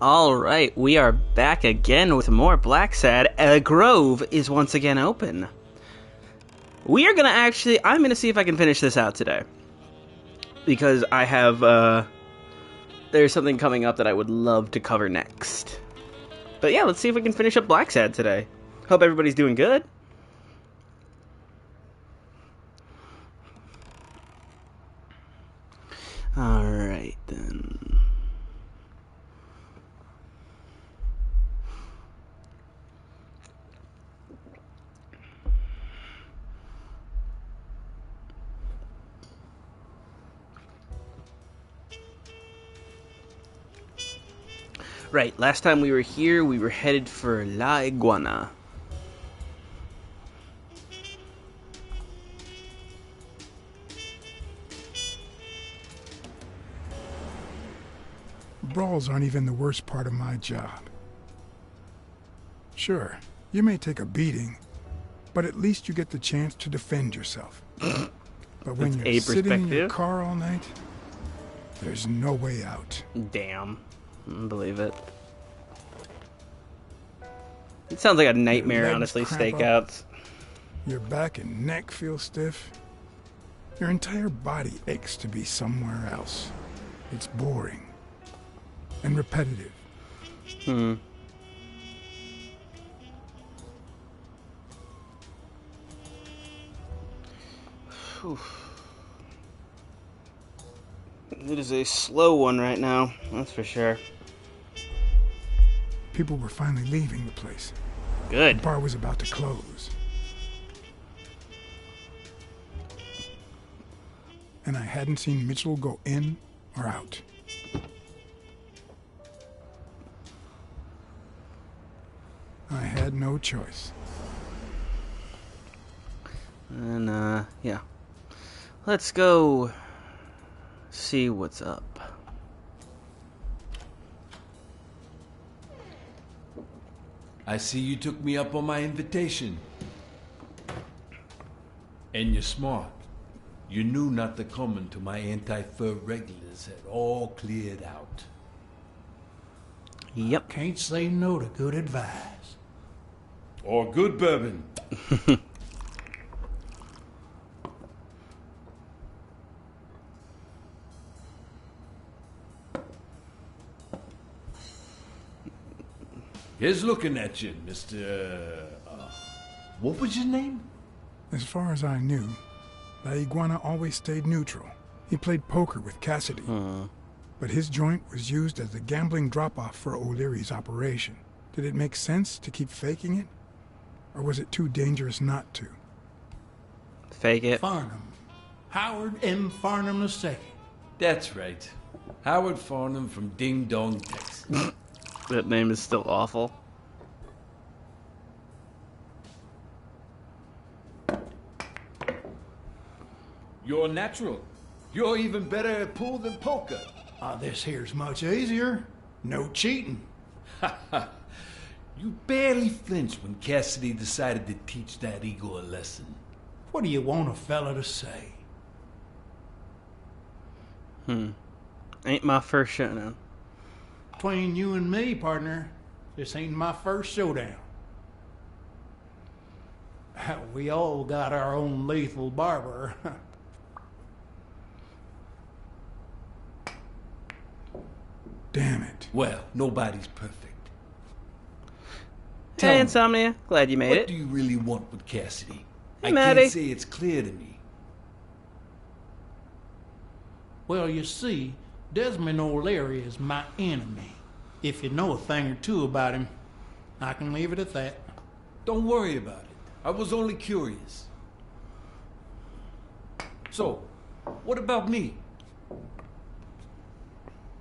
Alright, we are back again with more Blacksad. Grove is once again open. We are gonna I'm gonna see if I can finish this out today. Because I have, there's something coming up that I would love to cover next. But yeah, let's see if we can finish up Blacksad today. Hope everybody's doing good. Alright then. Right, last time we were here, we were headed for La Iguana. Brawls aren't even the worst part of my job. Sure, you may take a beating, but at least you get the chance to defend yourself. But when you're sitting in your car all night, there's no way out. Damn. I don't believe it. It sounds like a nightmare, honestly, stakeouts. Your back and neck feel stiff. Your entire body aches to be somewhere else. It's boring. And repetitive. It is a slow one right now, that's for sure. People were finally leaving the place. Good. The bar was about to close. And I hadn't seen Mitchell go in or out. I had no choice. And, yeah. Let's go see what's up. I see you took me up on my invitation. And you're smart. You knew not to come until my anti-fur regulars had all cleared out. Yep. Can't say no to good advice. Or good bourbon. Here's looking at you, Mr. What was your name? As far as I knew, La Iguana always stayed neutral. He played poker with Cassidy. But his joint was used as a gambling drop-off for O'Leary's operation. Did it make sense to keep faking it? Or was it too dangerous not to? Fake it. Farnham. Howard M. Farnham II. That's right. Howard Farnham from Ding Dong, Texas. That name is still awful. You're natural. You're even better at pool than poker. This here's much easier. No cheating. You barely flinched when Cassidy decided to teach that ego a lesson. What do you want a fella to say? Ain't my first showdown. Between you and me, partner, this ain't my first showdown. We all got our own lethal barber. Damn it. Well, nobody's perfect. Hey, me, Insomnia. Glad you made what it. do you really want with Cassidy? Hey, I Maddie. can't say it's clear to me. Well, you see, Desmond O'Leary is my enemy. If you know a thing or two about him, I can leave it at that. Don't worry about it. I was only curious. So, what about me?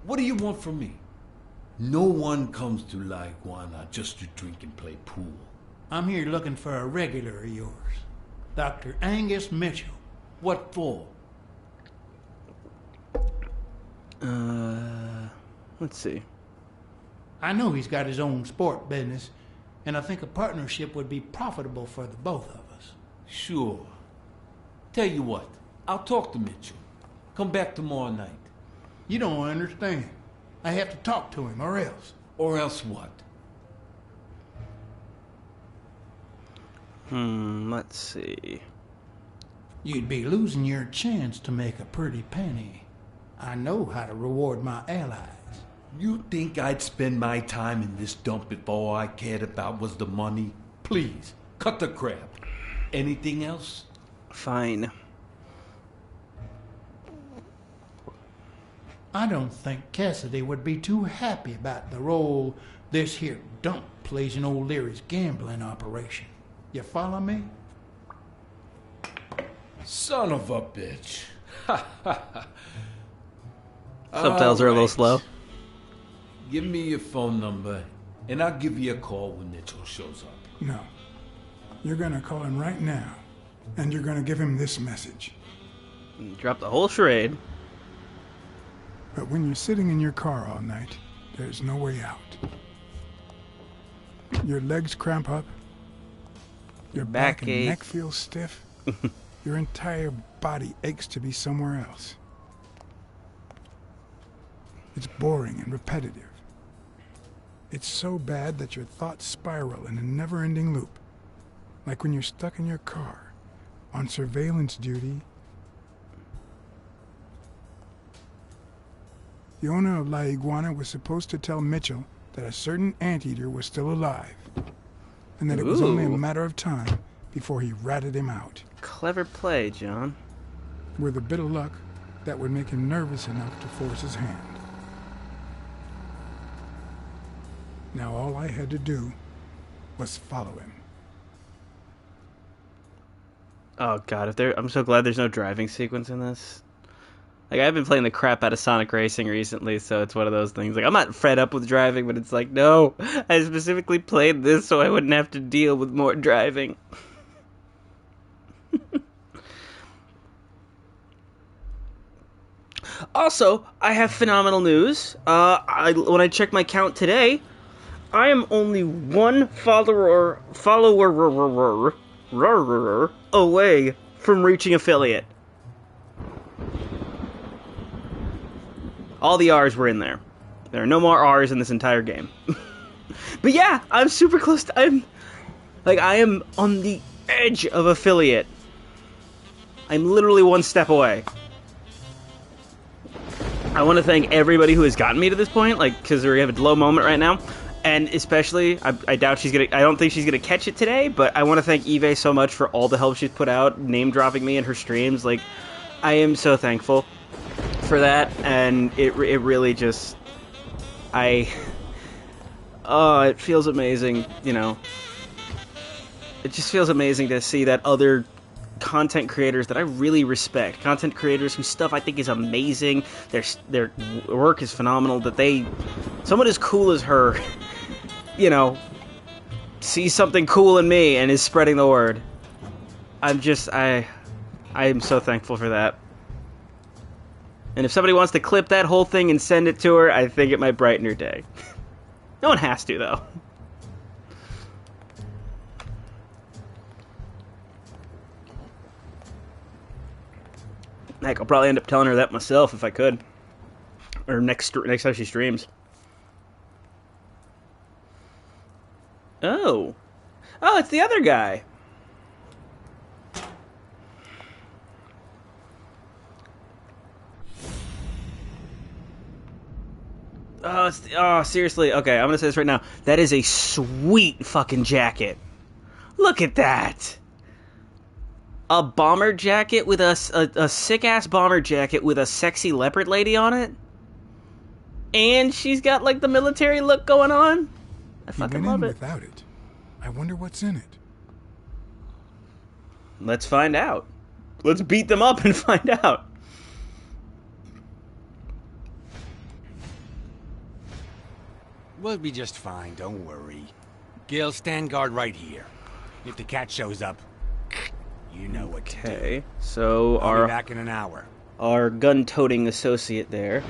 What do you want from me? No one comes to La Iguana just to drink and play pool. I'm here looking for a regular of yours, Dr. Angus Mitchell. What for? Let's see. I know he's got his own sport business, and I think a partnership would be profitable for the both of us. Sure. Tell you what, I'll talk to Mitchell. Come back tomorrow night. You don't understand. I have to talk to him, or else. Or else what? Let's see. You'd be losing your chance to make a pretty penny. I know how to reward my allies. You think I'd spend my time in this dump if all I cared about was the money? Please, cut the crap. Anything else? Fine. I don't think Cassidy would be too happy about the role this here dump plays in old Leary's gambling operation. You follow me? Son of a bitch. Subtitles are a little slow. Give me your phone number, and I'll give you a call when Mitchell shows up. No. You're gonna call him right now, and you're gonna give him this message. Drop the whole charade. But when you're sitting in your car all night, there's no way out. Your legs cramp up. Your back and neck feel stiff. Your entire body aches to be somewhere else. It's boring and repetitive. It's so bad that your thoughts spiral in a never-ending loop. Like when you're stuck in your car, on surveillance duty. The owner of La Iguana was supposed to tell Mitchell that a certain anteater was still alive, and that it was only a matter of time before he ratted him out. Clever play, John. With a bit of luck, that would make him nervous enough to force his hand. Now all I had to do was follow him. Oh god, I'm so glad there's no driving sequence in this. Like, I've been playing the crap out of Sonic Racing recently, so it's one of those things. Like, I'm not fed up with driving, but it's like, no, I specifically played this so I wouldn't have to deal with more driving. Also, I have phenomenal news. When I checked my count today, I am only one follower away from reaching affiliate. All the R's were in there. There are no more R's in this entire game. But yeah, I'm super close to... I am on the edge of affiliate. I'm literally one step away. I want to thank everybody who has gotten me to this point, because we have a low moment right now. And especially, I doubt she's gonna... I don't think she's gonna catch it today, but I want to thank Eve so much for all the help she's put out, name-dropping me in her streams. I am so thankful for that, and it really just... it feels amazing, It just feels amazing to see that other content creators that I really respect, content creators whose stuff I think is amazing, their work is phenomenal, that someone as cool as her, sees something cool in me and is spreading the word. I am so thankful for that. And if somebody wants to clip that whole thing and send it to her, I think it might brighten her day. No one has to, though. Heck, I'll probably end up telling her that myself if I could. Or next time she streams. Oh, it's the other guy. Seriously. Okay, I'm gonna say this right now. That is a sweet fucking jacket. Look at that. A bomber jacket with a sick-ass bomber jacket with a sexy leopard lady on it. And she's got, the military look going on. I fucking love it. Without it. I wonder what's in it. Let's find out. Let's beat them up and find out. We'll be just fine, don't worry. Gil, stand guard right here. If the cat shows up, you know what to do. Okay, so I'll be back in an hour. Our gun-toting associate there.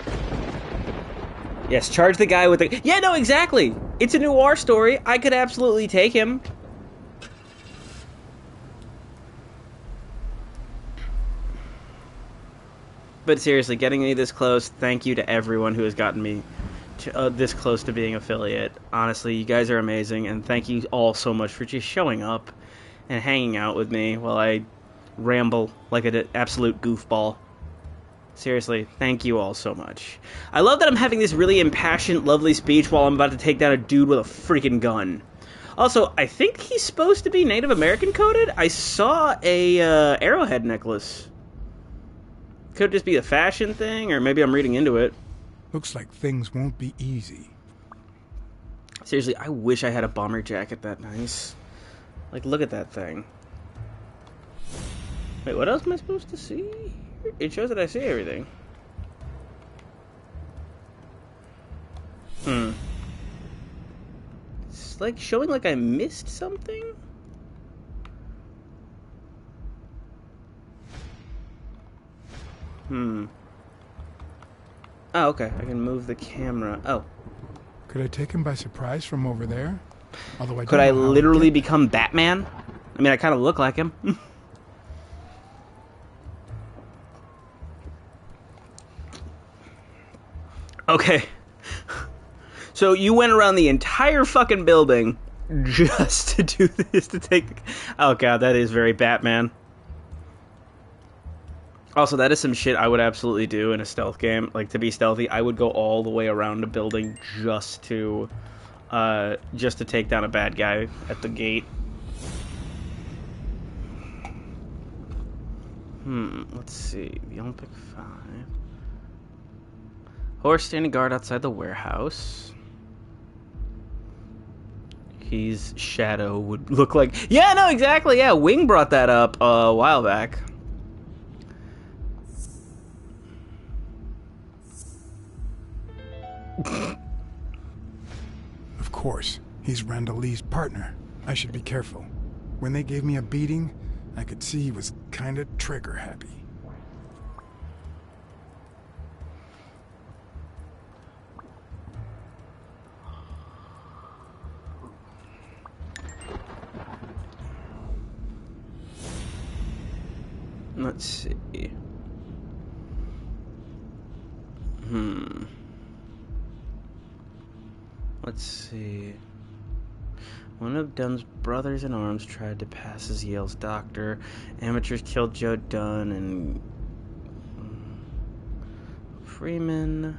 Yes, charge the guy with the... Yeah, no, exactly! It's a noir story. I could absolutely take him. But seriously, getting me this close, thank you to everyone who has gotten me this close to being affiliate. Honestly, you guys are amazing, and thank you all so much for just showing up and hanging out with me while I ramble like an absolute goofball. Seriously, thank you all so much. I love that I'm having this really impassioned, lovely speech while I'm about to take down a dude with a freaking gun. Also, I think he's supposed to be Native American coded. I saw a arrowhead necklace. Could just be a fashion thing, or maybe I'm reading into it. Looks like things won't be easy. Seriously, I wish I had a bomber jacket that nice. Like, look at that thing. Wait, what else am I supposed to see? It shows that I see everything. It's like showing like I missed something? Oh, okay. I can move the camera. Oh. Could I take him by surprise from over there? Although Could I literally become Batman? I mean, I kind of look like him. Okay. So you went around the entire fucking building just to do this, to take... Oh god, that is very Batman. Also, that is some shit I would absolutely do in a stealth game. Like, to be stealthy, I would go all the way around a building just to take down a bad guy at the gate. Let's see. The Olympic 5. Horse standing guard outside the warehouse. He's Shadow would look like... Yeah, no, exactly, yeah. Wing brought that up a while back. Of course. He's Randall Lee's partner. I should be careful. When they gave me a beating, I could see he was kinda trigger happy. Let's see. Let's see. One of Dunn's brothers in arms tried to pass as Yale's doctor. Amateurs killed Joe Dunn and Freeman.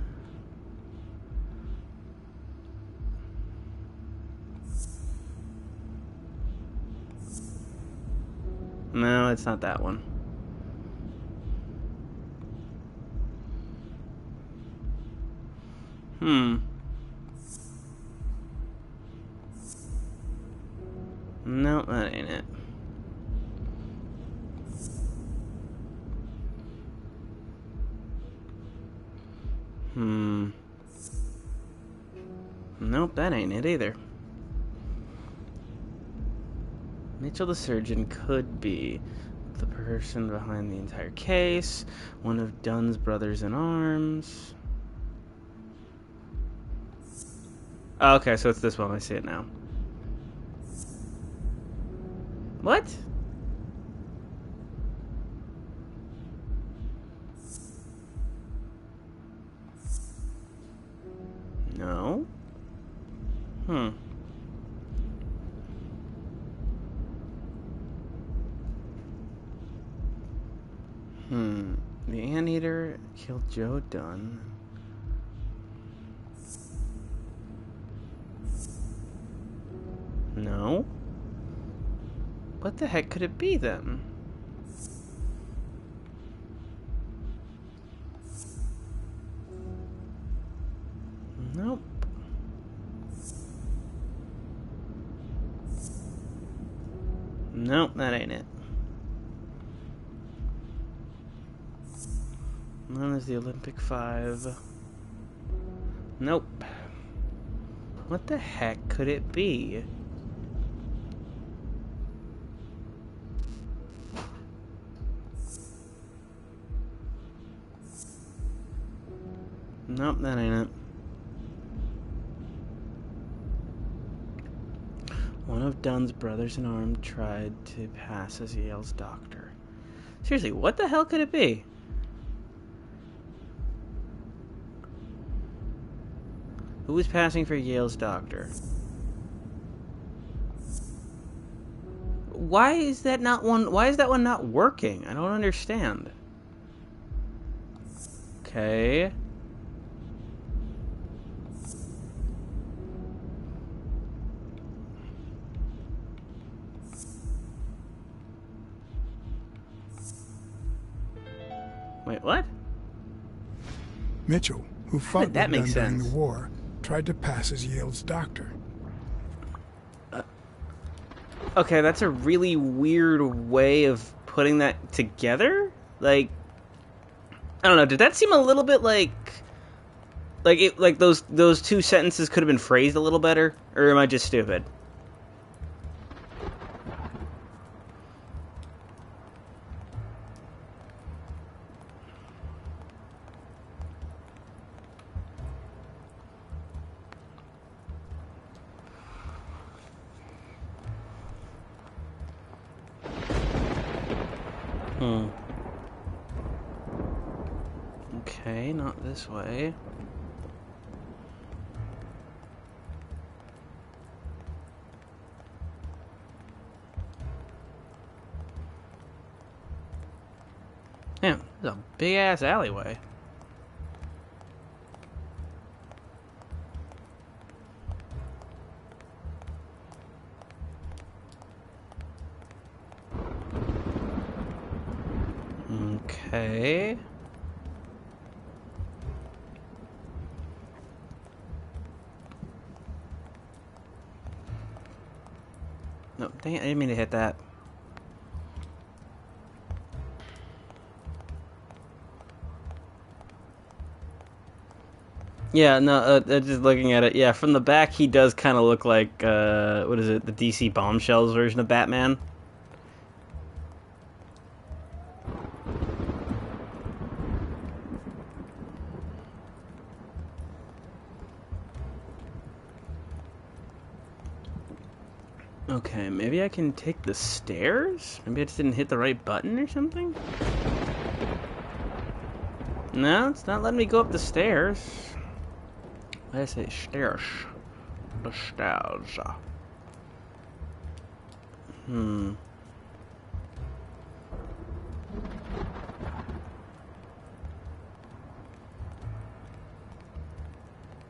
No, it's not that one. No, that ain't it. Nope, that ain't it either. Mitchell the surgeon could be the person behind the entire case. One of Dunn's brothers in arms. Oh, okay, so it's this one. I see it now. What? No. The Anteater killed Joe Dunn. No. What the heck could it be then? Nope. Nope, that ain't it. None is the Olympic 5. Nope. What the heck could it be? Nope, that ain't it. One of Dunn's brothers in arms tried to pass as Yale's doctor. Seriously, what the hell could it be? Who is passing for Yale's doctor? Why is that not one? Why is that one not working? I don't understand. Okay. Wait, what? Mitchell, who fought That with makes Dunn during sense. the war, tried to pass as Yale's doctor. Okay, that's a really weird way of putting that together. Like, I don't know. Did that seem a little bit like those two sentences could have been phrased a little better, or am I just stupid? Okay, not this way. Damn, this is a big ass alleyway. Okay. No, dang it, I didn't mean to hit that. Yeah, no, just looking at it, yeah, from the back he does kind of look like, what is it, the DC Bombshells version of Batman? Okay, maybe I can take the stairs? Maybe I just didn't hit the right button or something? No, it's not letting me go up the stairs. Why did I say stairs? The stairs.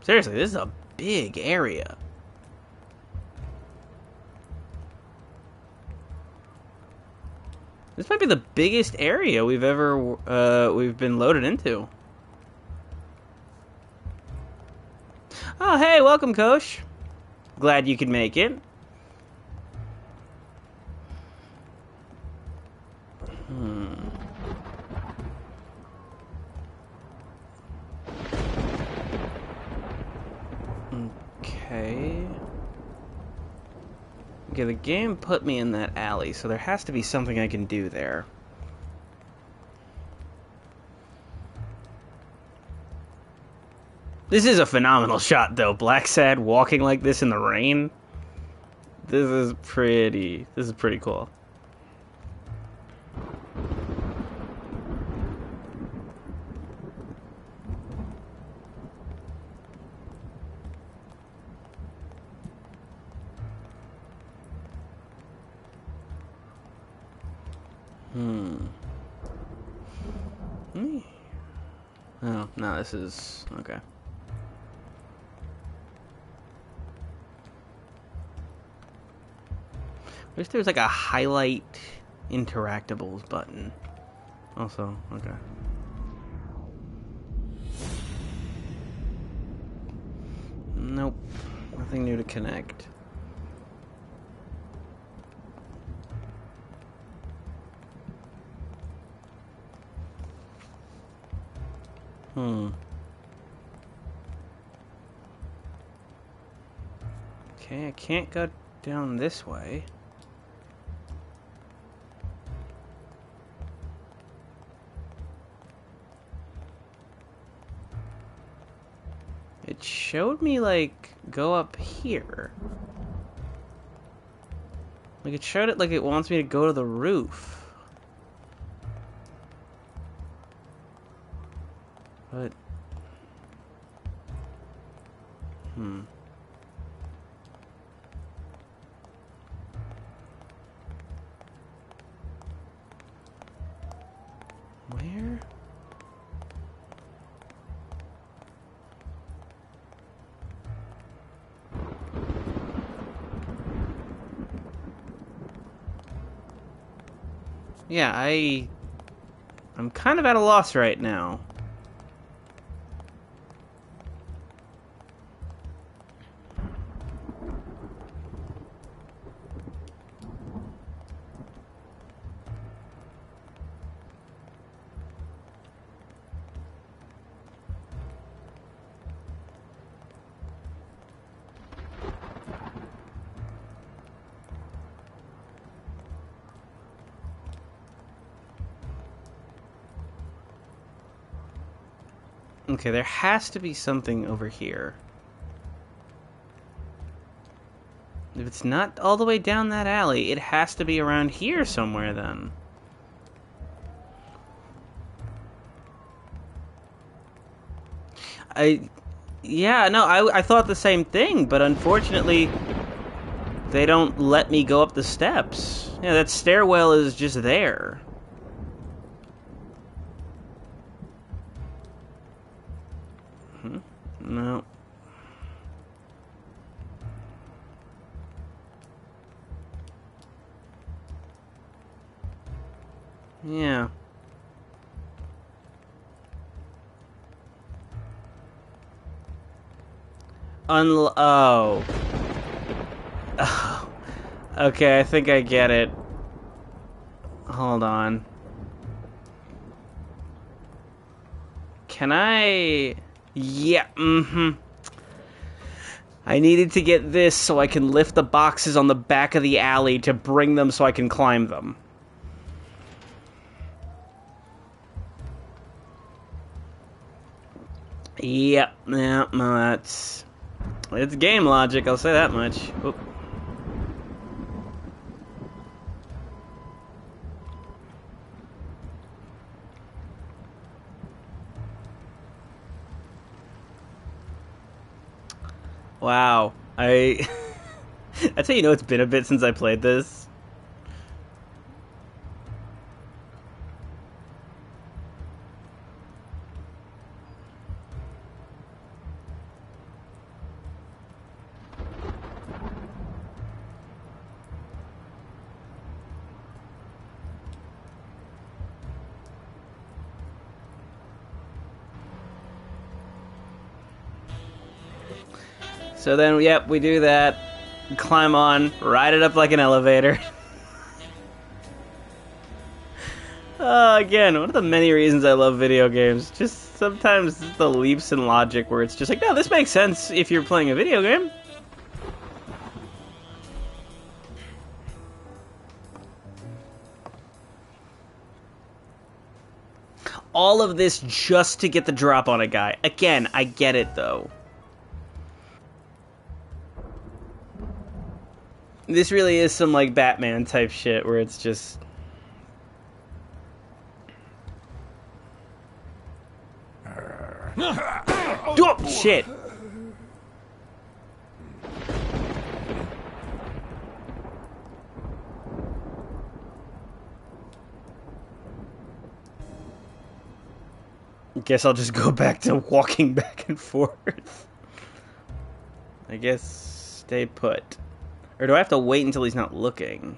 Seriously, this is a big area. This might be the biggest area we've been loaded into. Oh, hey, welcome, Coach. Glad you could make it. Okay. Okay, the game put me in that alley, so there has to be something I can do there. This is a phenomenal shot, though. Blacksad walking like this in the rain. This is pretty cool. Oh, no, this is... okay. I wish there was like a highlight interactables button. Also, okay. Nope. Nothing new to connect. Okay, I can't go down this way. It showed me, like, go up here. Like, it showed it like it wants me to go to the roof. But... Where? Yeah, I'm kind of at a loss right now. Okay, there has to be something over here. If it's not all the way down that alley, it has to be around here somewhere then. Yeah, no, I thought the same thing, but unfortunately, they don't let me go up the steps. Yeah, that stairwell is just there. No. Yeah. Oh. Oh. Okay, I think I get it. Hold on. Can I... Yeah, I needed to get this so I can lift the boxes on the back of the alley to bring them so I can climb them. Yep, yeah, no, that's... It's game logic, I'll say that much. Oop. Wow, that's how you know it's been a bit since I played this. So then, yep, we do that. Climb on, ride it up like an elevator. Again, one of the many reasons I love video games. Just sometimes the leaps in logic where it's just like, no, this makes sense if you're playing a video game. All of this just to get the drop on a guy. Again, I get it, though. This really is some, like, Batman type shit where it's just... Oh, shit! Guess I'll just go back to walking back and forth. I guess stay put. Or do I have to wait until he's not looking?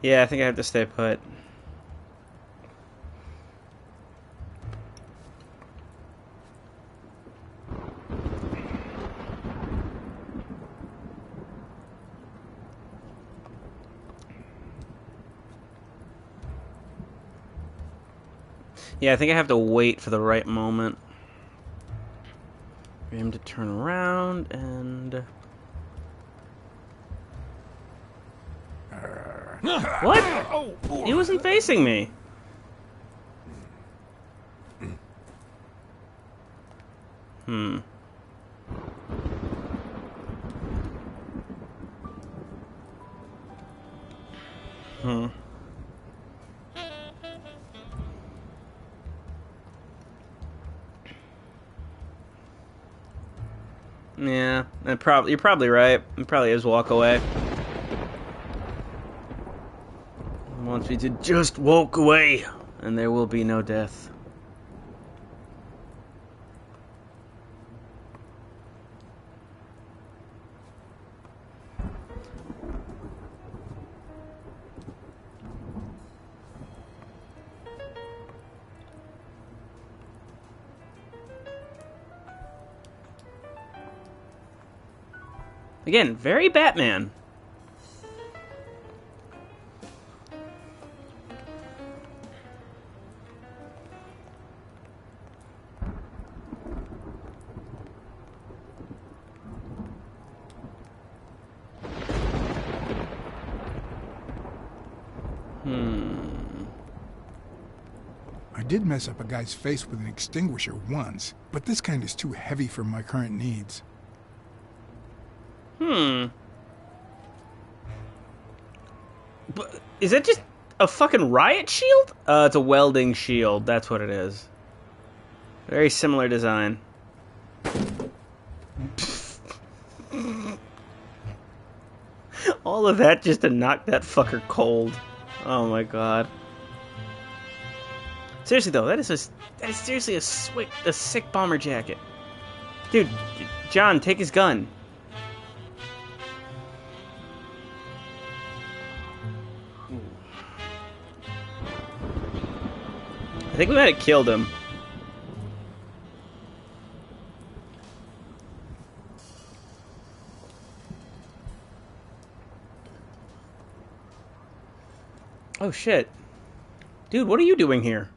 Yeah, I think I have to stay put. Yeah, I think I have to wait for the right moment for him to turn around and... What? He wasn't facing me. Hmm. Yeah, you're probably right. It probably is walk away. He wants me to just walk away, and there will be no death. Again, very Batman. I did mess up a guy's face with an extinguisher once, but this kind is too heavy for my current needs. But is that just a fucking riot shield? It's a welding shield. That's what it is. Very similar design. All of that just to knock that fucker cold. Oh my god. Seriously though, that is seriously a sick bomber jacket. Dude, John, take his gun. I think we might have killed him. Oh shit. Dude, what are you doing here?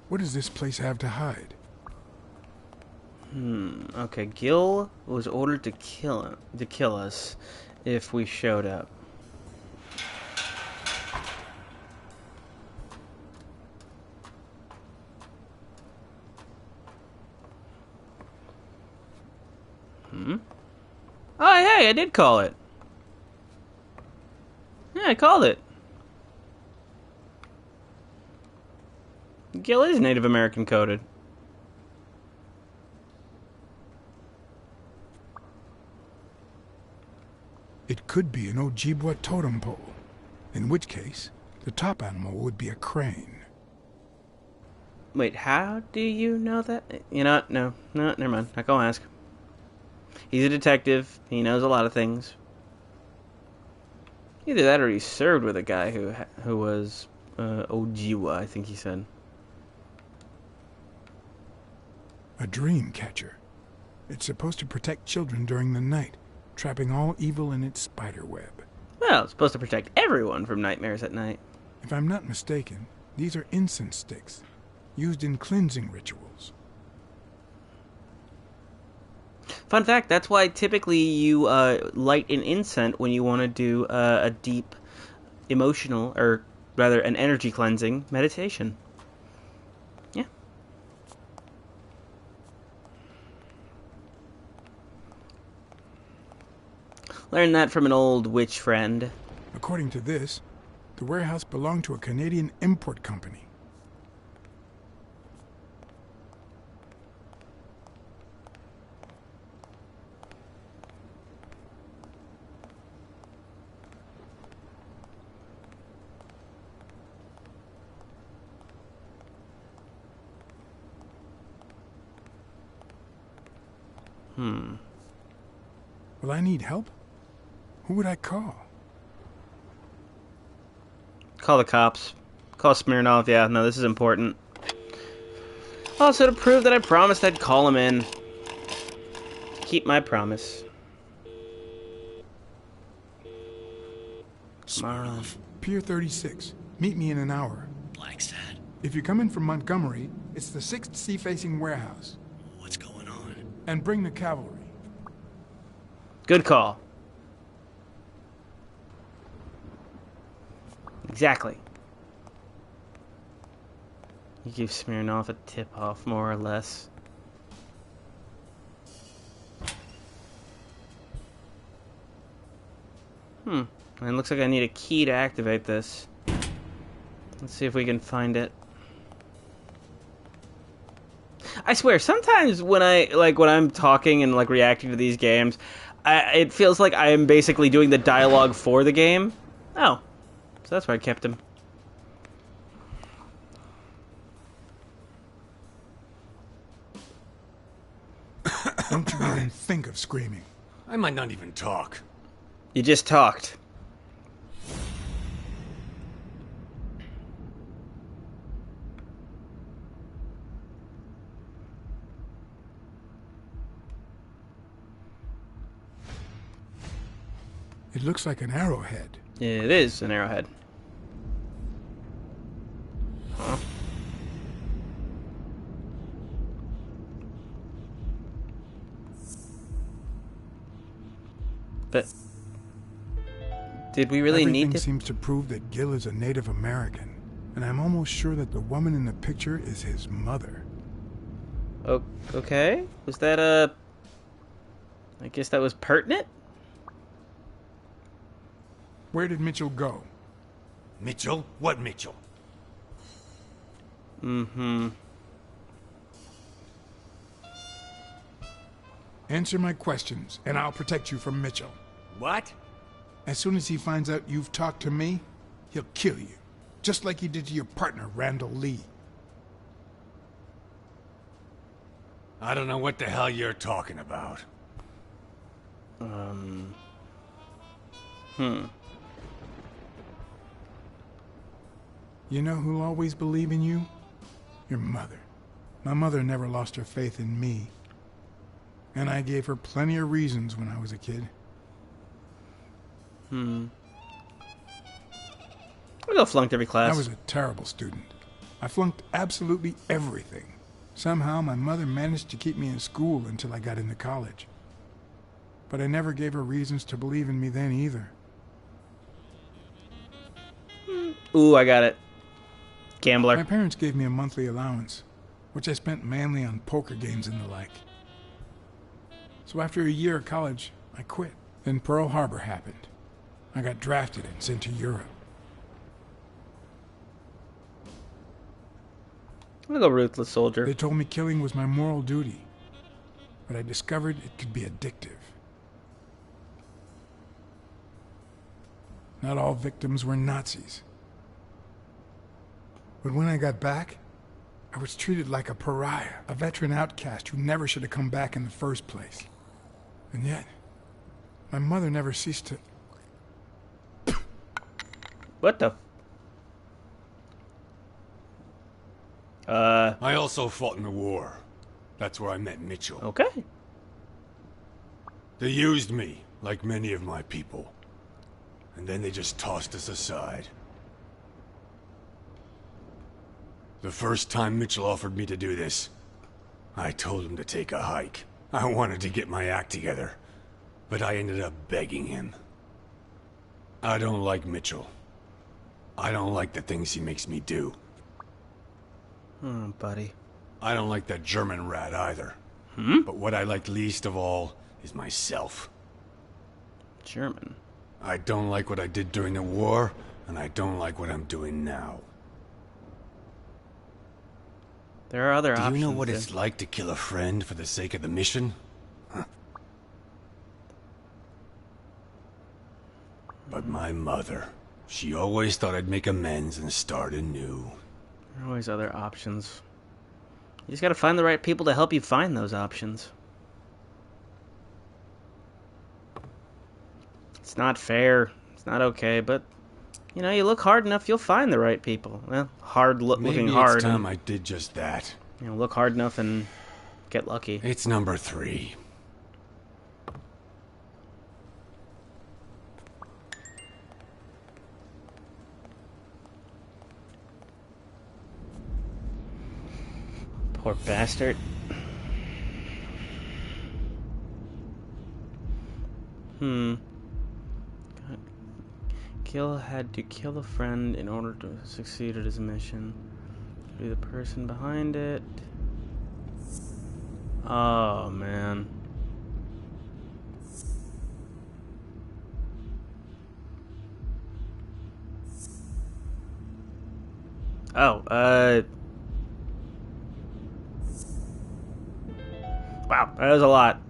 What does this place have to hide? Okay, Gil was ordered to kill us if we showed up. Oh, hey, I did call it. Yeah, I called it. Gil is Native American coded. It could be an Ojibwa totem pole, in which case, the top animal would be a crane. Wait, how do you know that? You know what? No, never mind. Not gonna ask. He's a detective. He knows a lot of things. Either that or he served with a guy who was Ojibwa, I think he said. A dream catcher. It's supposed to protect children during the night, trapping all evil in its spider web. Well, it's supposed to protect everyone from nightmares at night. If I'm not mistaken, these are incense sticks, used in cleansing rituals. Fun fact, that's why typically you light an incense when you want to do a deep emotional, or rather an energy cleansing meditation. Yeah. Learned that from an old witch friend. According to this, the warehouse belonged to a Canadian import company. Will I need help? Who would I call? Call the cops. Call Smirnov. Yeah, no, this is important. Also, to prove that I promised I'd call him in. Keep my promise. Smirnov. Pier 36. Meet me in an hour. Blacksad. If you're coming from Montgomery, it's the 6th sea-facing warehouse. What's going on? And bring the cavalry. Good call. Exactly. You give Smirnov a tip-off, more or less. And it looks like I need a key to activate this. Let's see if we can find it. I swear, sometimes when I'm talking and like reacting to these games, it feels like I am basically doing the dialogue for the game. Oh, so that's where I kept him. Don't you even think of screaming. I might not even talk. You just talked. It looks like an arrowhead. It is an arrowhead. Huh. But did we really need to? Everything seems to prove that Gil is a Native American, and I'm almost sure that the woman in the picture is his mother. Oh, okay. Was that I guess that was pertinent? Where did Mitchell go? Mitchell? What Mitchell? Answer my questions, and I'll protect you from Mitchell. What? As soon as he finds out you've talked to me, he'll kill you. Just like he did to your partner, Randall Lee. I don't know what the hell you're talking about. You know who'll always believe in you? Your mother. My mother never lost her faith in me. And I gave her plenty of reasons when I was a kid. I got flunked every class. I was a terrible student. I flunked absolutely everything. Somehow my mother managed to keep me in school until I got into college. But I never gave her reasons to believe in me then either. Ooh, I got it. Gambler. My parents gave me a monthly allowance, which I spent mainly on poker games and the like. So after a year of college, I quit. Then Pearl Harbor happened. I got drafted and sent to Europe. I'm gonna go ruthless soldier. They told me killing was my moral duty, but I discovered it could be addictive. Not all victims were Nazis. But when I got back, I was treated like a pariah, a veteran outcast who never should have come back in the first place. And yet, my mother never ceased to... What the? I also fought in the war. That's where I met Mitchell. Okay. They used me, like many of my people. And then they just tossed us aside. The first time Mitchell offered me to do this, I told him to take a hike. I wanted to get my act together, but I ended up begging him. I don't like Mitchell. I don't like the things he makes me do. Oh, buddy. I don't like that German rat either. But what I like least of all is myself. German. I don't like what I did during the war, and I don't like what I'm doing now. There are other options. Do you know what it's like to kill a friend for the sake of the mission? Huh. But my mother, she always thought I'd make amends and start anew. There are always other options. You just gotta find the right people to help you find those options. It's not fair. It's not okay, but You know, you look hard enough, you'll find the right people. Well, looking Maybe hard. it's time and, I did just that. you know, look hard enough and get lucky. It's number 3. Poor bastard. Gil had to kill a friend in order to succeed at his mission. Be the person behind it. Oh, man. Oh, wow, that was a lot.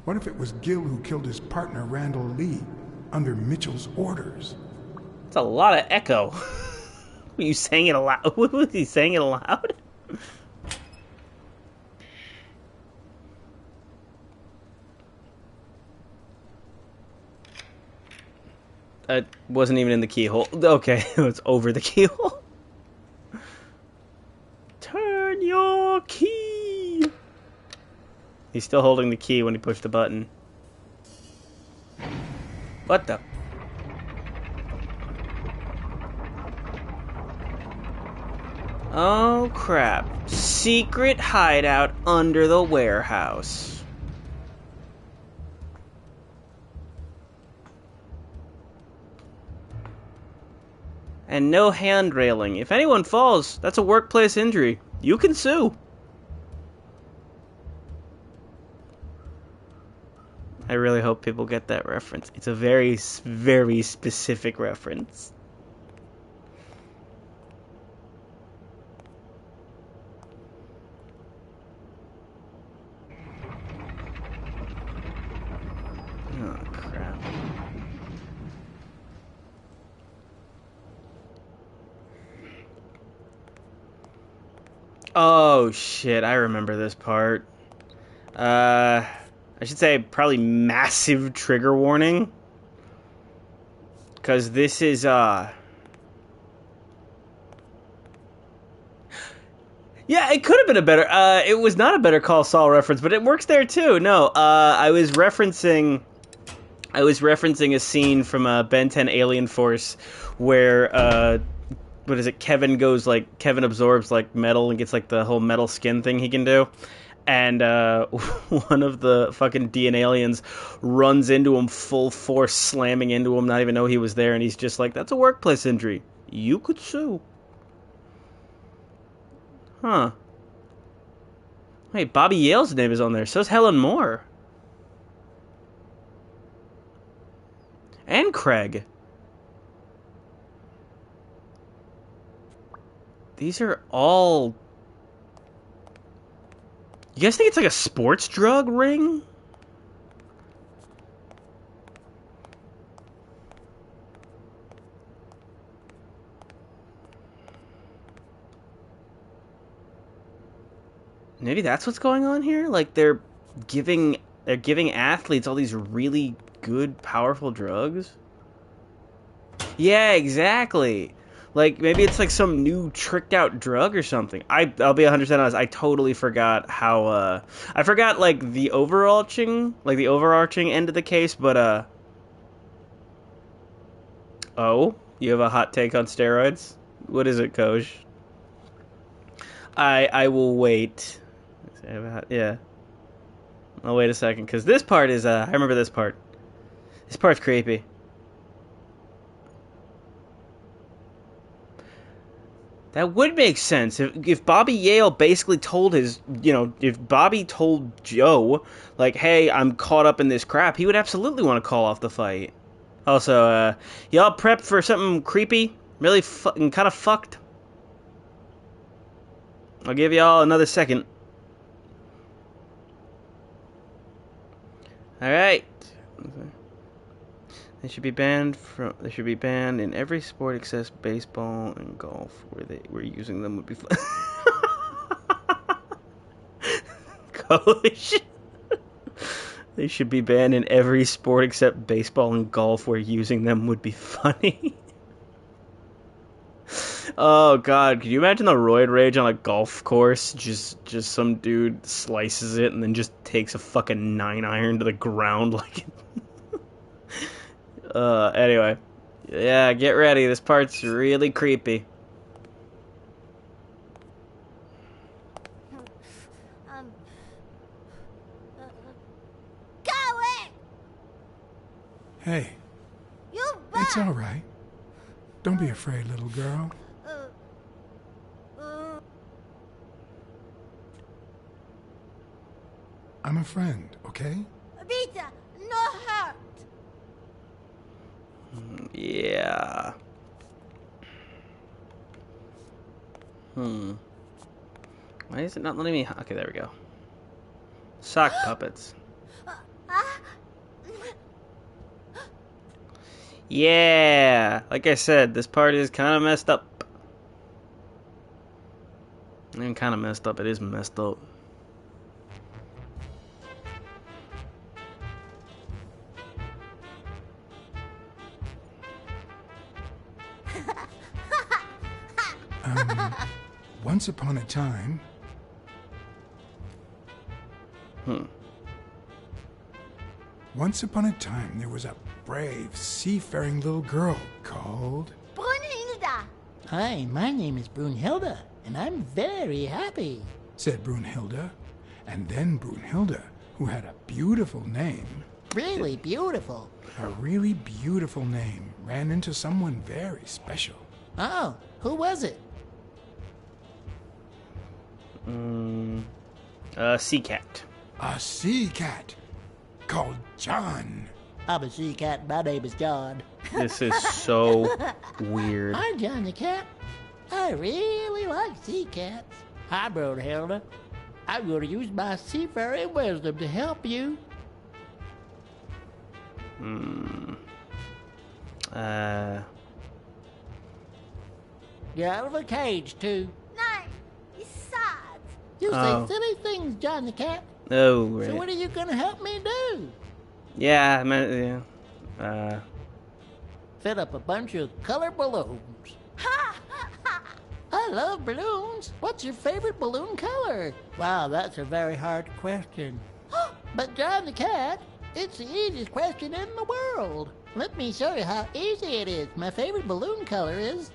What if it was Gil who killed his partner Randall Lee under Mitchell's orders? It's a lot of echo. Were you saying it aloud? Was he saying it aloud? It wasn't even in the keyhole. Okay, it's over the keyhole. Turn your key. He's still holding the key when he pushed the button. What the? Oh crap. Secret hideout under the warehouse. And no hand railing. If anyone falls, that's a workplace injury. You can sue. I really hope people get that reference. It's a very, very specific reference. Oh, crap. Oh, shit. I remember this part. I should say probably massive trigger warning. Because this is, yeah, it could have been a better, it was not a Better Call Saul reference, but it works there too. No, I was referencing a scene from Ben 10 Alien Force where, what is it, Kevin absorbs, like, metal and gets, like, the whole metal skin thing he can do. And one of the fucking DNA aliens runs into him full force, slamming into him, not even know he was there, and he's just like, that's a workplace injury. You could sue. Huh. Wait, Bobby Yale's name is on there. So's Helen Moore. And Craig. These are all... You guys think it's like a sports drug ring? Maybe that's what's going on here? Like they're giving athletes all these really good, powerful drugs? Yeah, exactly. Like, maybe it's like some new tricked out drug or something. I'll be 100% honest, I totally forgot how, I forgot, like, the overarching end of the case, but, oh, you have a hot take on steroids? What is it, Koj? I will wait. Yeah. I'll wait a second, because this part is, I remember this part. This part's creepy. That would make sense. If Bobby Yale basically told if Bobby told Joe, like, hey, I'm caught up in this crap, he would absolutely want to call off the fight. Also, y'all prepped for something creepy? Really fucking kind of fucked? I'll give y'all another second. Alright. They should be banned in every sport except baseball and golf, where using them would be fun. Coach. They should be banned in every sport except baseball and golf, where using them would be funny. Oh god, could you imagine the roid rage on a golf course? Just some dude slices it and then just takes a fucking 9-iron to the ground like anyway. Yeah, get ready. This part's really creepy. Hey, it's all right. Don't be afraid, little girl. I'm a friend, okay? Vita, no hurt. Yeah. Why is it not letting me... Okay, there we go. Sock puppets. Yeah! Like I said, this part is kind of messed up. And kind of messed up. It is messed up. Once upon a time... Once upon a time, there was a brave, seafaring little girl called... Brunhilda. Hi, my name is Brunhilde, and I'm very happy. said Brunhilde. And then Brunhilde, who had a beautiful name... Really beautiful. A really beautiful name, ran into someone very special. Oh, who was it? Sea cat. A sea cat called John. I'm a sea cat. My name is John. This is so weird. I'm John the cat. I really like sea cats. Hi, Brunhilde. I'm going to use my seafaring wisdom to help you. Get out of the cage, too. Nein, it's sad. You Oh. say silly things, John the cat. Oh, right. So what are you going to help me do? Yeah, yeah. Fill up a bunch of color balloons. I love balloons. What's your favorite balloon color? Wow, that's a very hard question. But John the cat, it's the easiest question in the world. Let me show you how easy it is. My favorite balloon color is...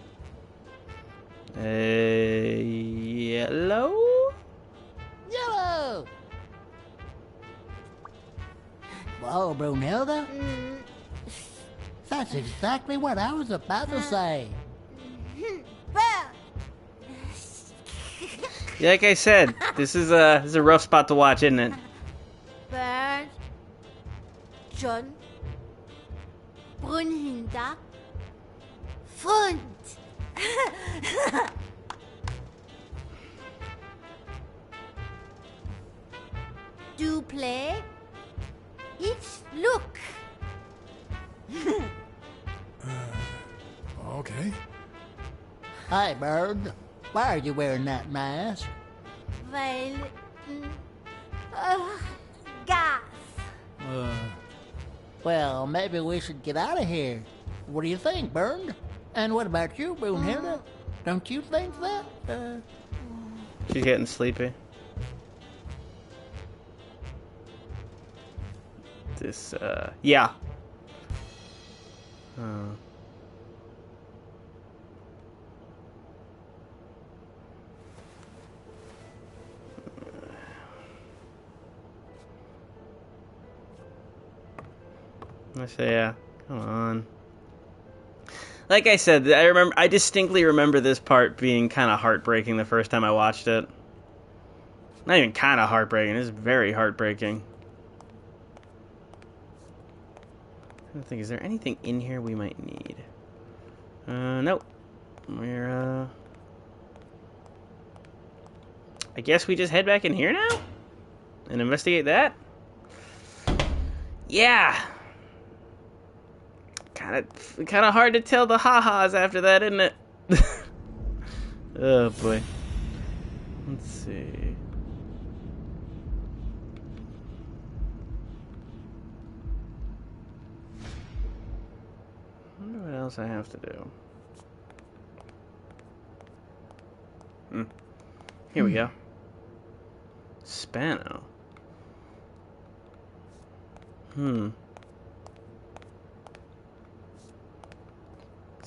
Yellow? yellow. Whoa, Brunhilde. That's exactly what I was about to say. Well, Yeah, like I said, this is a rough spot to watch, isn't it? Bird, John, Brunhilda, Freund. Do play. It's look. Okay. Hi, Bird. Why are you wearing that mask? Weil, gas. Well, maybe we should get out of here. What do you think, Bird? And what about you, Brunhilde? Don't you think that? She's getting sleepy. This, yeah. I say, yeah. Come on. Like I said, I distinctly remember this part being kind of heartbreaking the first time I watched it. Not even kind of heartbreaking. It's very heartbreaking. I don't think, is there anything in here we might need? Nope. We're, I guess we just head back in here now? And investigate that? Yeah! Kind of hard to tell the ha-has after that, isn't it? Oh, boy. Let's see. else I have to do? Here we go. Spano. Is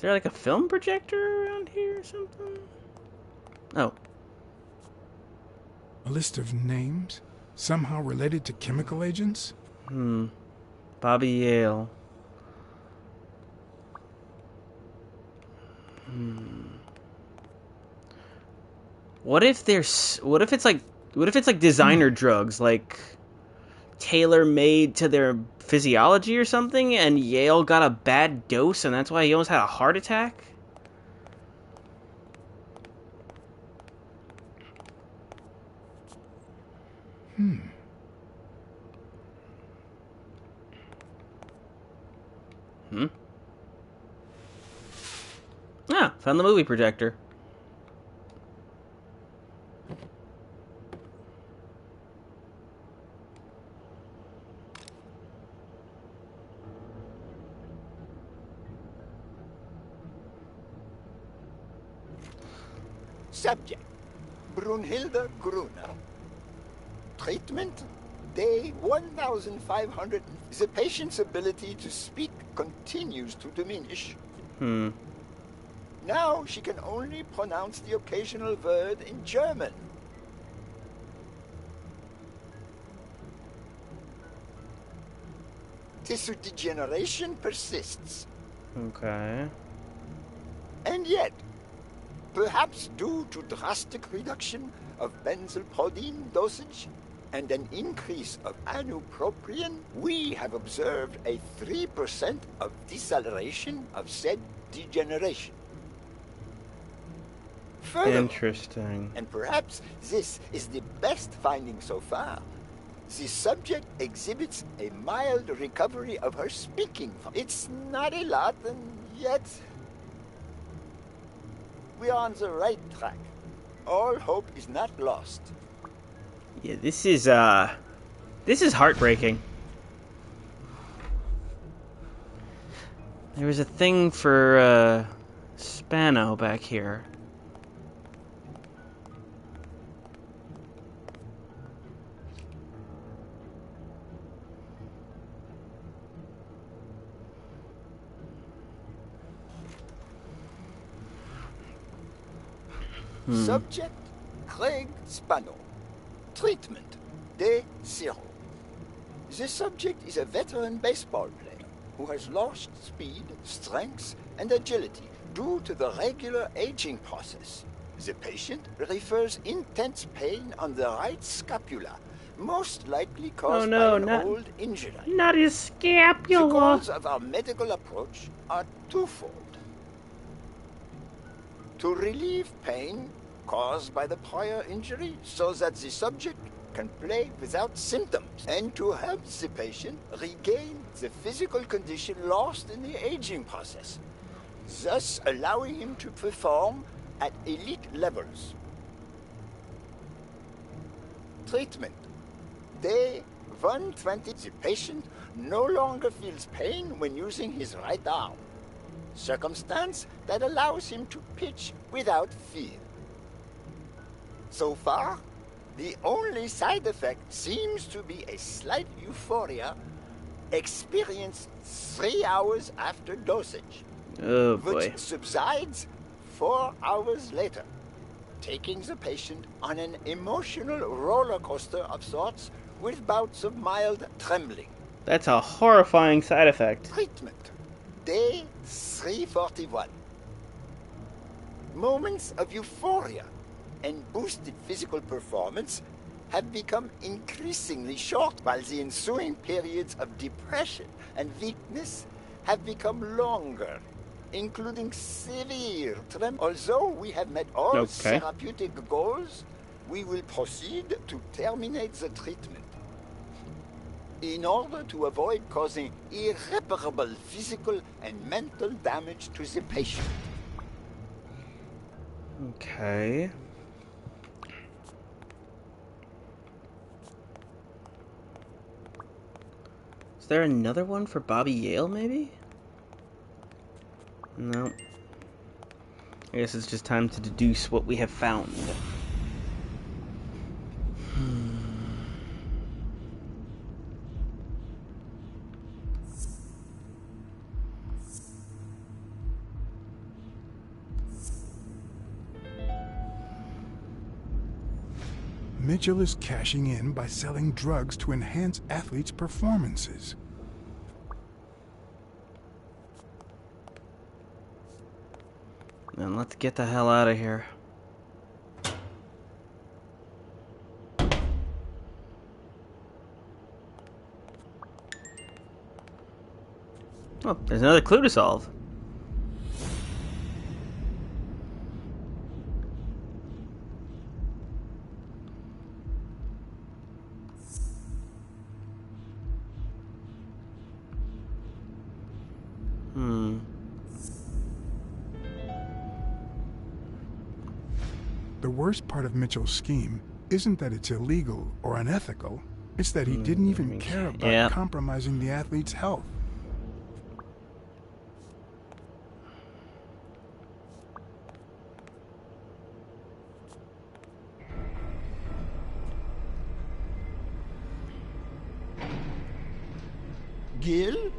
there like a film projector around here or something? Oh. A list of names? Somehow related to chemical agents? Bobby Yale. What if it's like designer drugs, like tailor-made to their physiology or something, and Yale got a bad dose and that's why he almost had a heart attack? Ah, found the movie projector. Subject, Brunhilde Gruner. Treatment, day 1500. The patient's ability to speak continues to diminish. Now she can only pronounce the occasional word in German. Tissue degeneration persists. Okay. And yet, perhaps due to drastic reduction of benzylprodine dosage and an increase of anupropion, we have observed a 3% of deceleration of said degeneration. Furthermore, Interesting. and perhaps this is the best finding so far, the subject exhibits a mild recovery of her speaking. It's not a lot, and yet we are on the right track. All hope is not lost. Yeah, this is heartbreaking. There was a thing for Spano back here. Subject, Craig Spano. Treatment, day 0. The subject is a veteran baseball player who has lost speed, strength, and agility due to the regular aging process. The patient refers intense pain on the right scapula, most likely caused by an old injury. Not his scapula. The goals of our medical approach are twofold. To relieve pain caused by the prior injury so that the subject can play without symptoms, and to help the patient regain the physical condition lost in the aging process, thus allowing him to perform at elite levels. Treatment. Day 120. The patient no longer feels pain when using his right arm, circumstance that allows him to pitch without fear. So far, the only side effect seems to be a slight euphoria experienced 3 hours after dosage, Oh boy. which subsides 4 hours later, taking the patient on an emotional roller coaster of sorts with bouts of mild trembling. That's a horrifying side effect. Treatment. Day 341. Moments of euphoria and boosted physical performance have become increasingly short, while the ensuing periods of depression and weakness have become longer, including severe tremor. Although we have met all therapeutic goals, we will proceed to terminate the treatment in order to avoid causing irreparable physical and mental damage to the patient. Okay. Is there another one for Bobby Yale, maybe? No. I guess it's just time to deduce what we have found. Mitchell is cashing in by selling drugs to enhance athletes' performances. Then let's get the hell out of here. Oh, there's another clue to solve. The worst part of Mitchell's scheme isn't that it's illegal or unethical. It's that he didn't even care about compromising the athlete's health. Gil?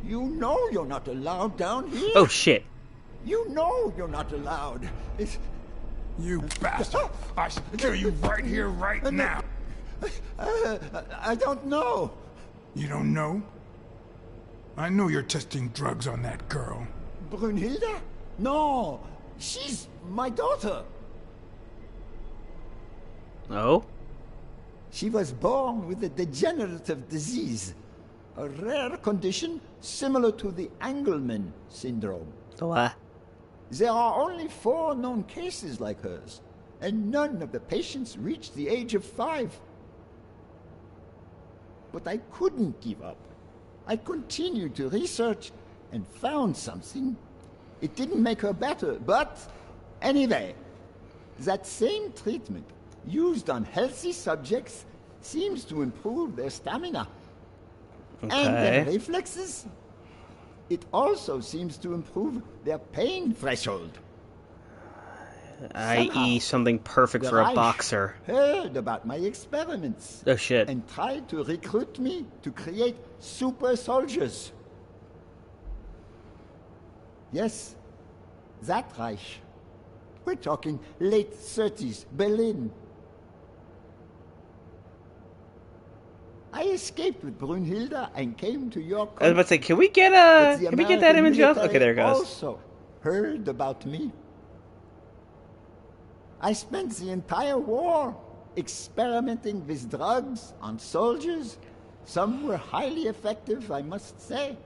You know you're not allowed down here. Oh, shit. You know you're not allowed. It's... You bastard! I should kill you right here, right now! I don't know. You don't know? I know you're testing drugs on that girl. Brunhilde? No, she's my daughter. Oh? She was born with a degenerative disease, a rare condition similar to the Angelman syndrome. The what? There are only 4 known cases like hers, and none of the patients reached the age of 5. But I couldn't give up. I continued to research and found something. It didn't make her better, but anyway, that same treatment used on healthy subjects seems to improve their stamina and their reflexes. It also seems to improve their pain threshold. I.e. something perfect for a boxer. Heard about my experiments. Oh shit. And tried to recruit me to create super soldiers. Yes, that Reich. We're talking late 30s, Berlin. I escaped with Brunhilde and came to your country. I was about to say, can we get that image up? Okay, there it goes. Also heard about me. I spent the entire war experimenting with drugs on soldiers. Some were highly effective, I must say.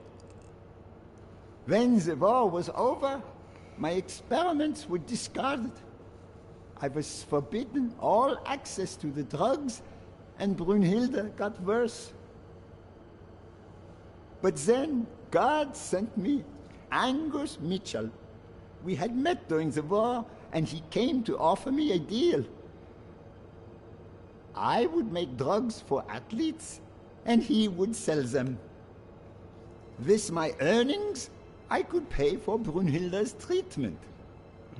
When the war was over, my experiments were discarded. I was forbidden all access to the drugs, and Brunhilde got worse. But then God sent me Angus Mitchell. We had met during the war, and he came to offer me a deal. I would make drugs for athletes, and he would sell them. With my earnings, I could pay for Brunhilde's treatment.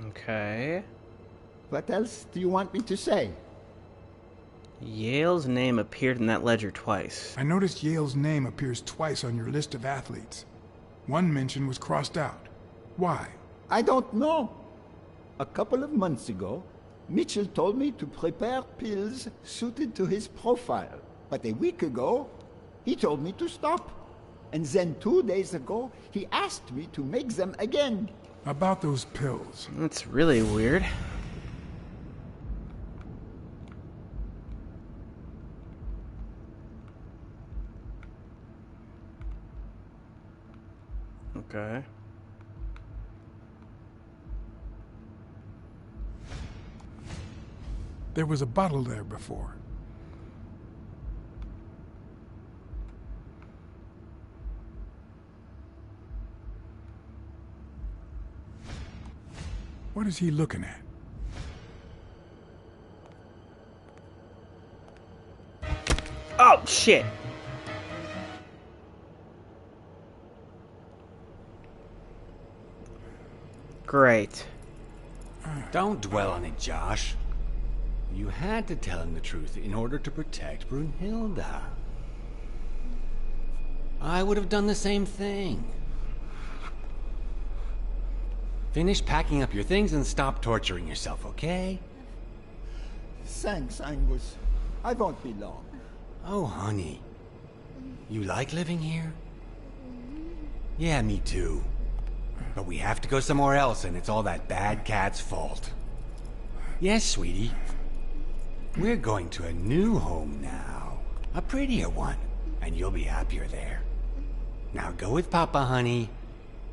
Okay. What else do you want me to say? Yale's name appeared in that ledger twice. I noticed Yale's name appears twice on your list of athletes. One mention was crossed out. Why? I don't know. A couple of months ago, Mitchell told me to prepare pills suited to his profile. But a week ago, he told me to stop. And then 2 days ago, he asked me to make them again. About those pills. That's really weird. Okay. There was a bottle there before. What is he looking at? Oh, shit! Great. Don't dwell on it, Josh. You had to tell him the truth in order to protect Brunhilde. I would have done the same thing. Finish packing up your things and stop torturing yourself, okay? Thanks, Angus. I won't be long. Oh, honey. You like living here? Yeah, me too. But we have to go somewhere else, and it's all that bad cat's fault. Yes, sweetie. We're going to a new home now. A prettier one. And you'll be happier there. Now go with Papa, honey.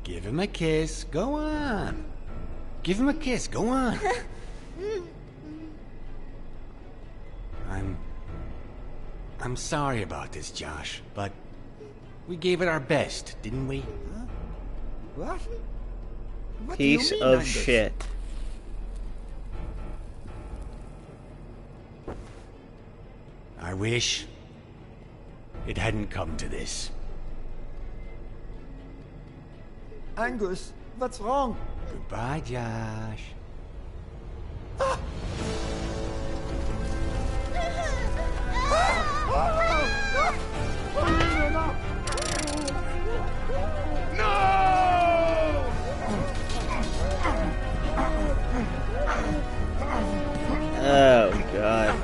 Give him a kiss. Go on. Give him a kiss. Go on. I'm sorry about this, Josh, but we gave it our best, didn't we? Huh? What? What Piece do you mean, of Angus? shit. I wish it hadn't come to this. Angus, what's wrong? Goodbye, Josh. Oh, God.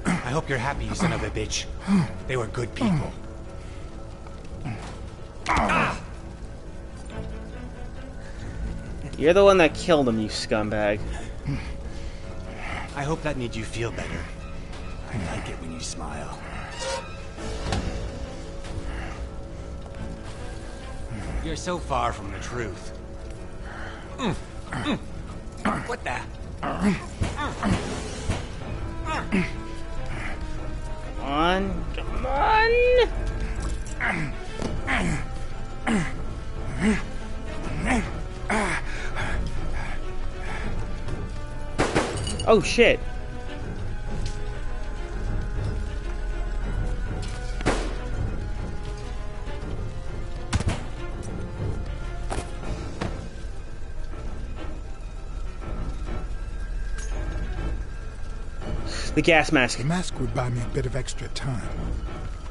I hope you're happy, you son of a bitch. They were good people. You're the one that killed him, you scumbag. I hope that made you feel better. I like it when you smile. You're so far from the truth. What the? Come on. Come on. Oh, shit. The gas mask. The mask would buy me a bit of extra time.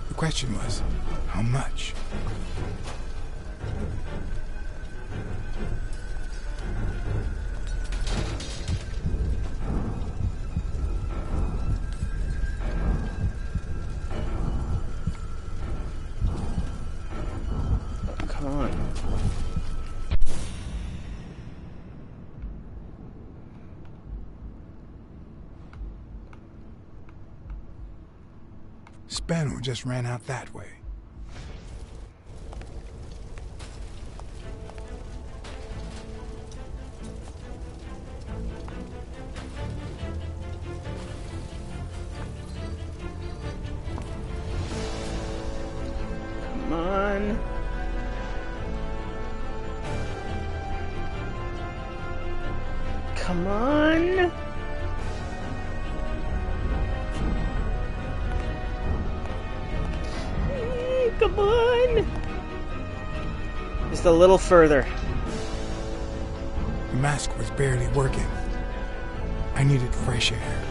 The question was, how much? Come on. Spano just ran out that way. Come on. Come on. Come on. Just a little further. The mask was barely working. I needed fresh air.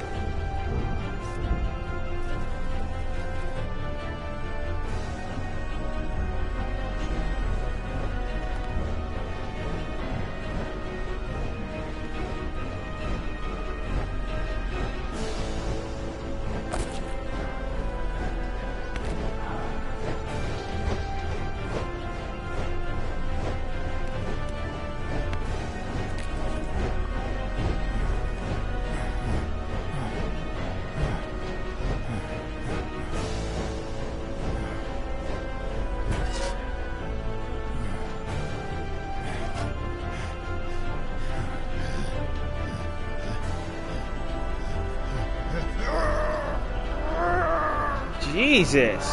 Jesus.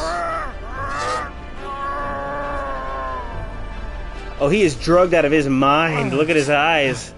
Oh, he is drugged out of his mind. Look at his eyes.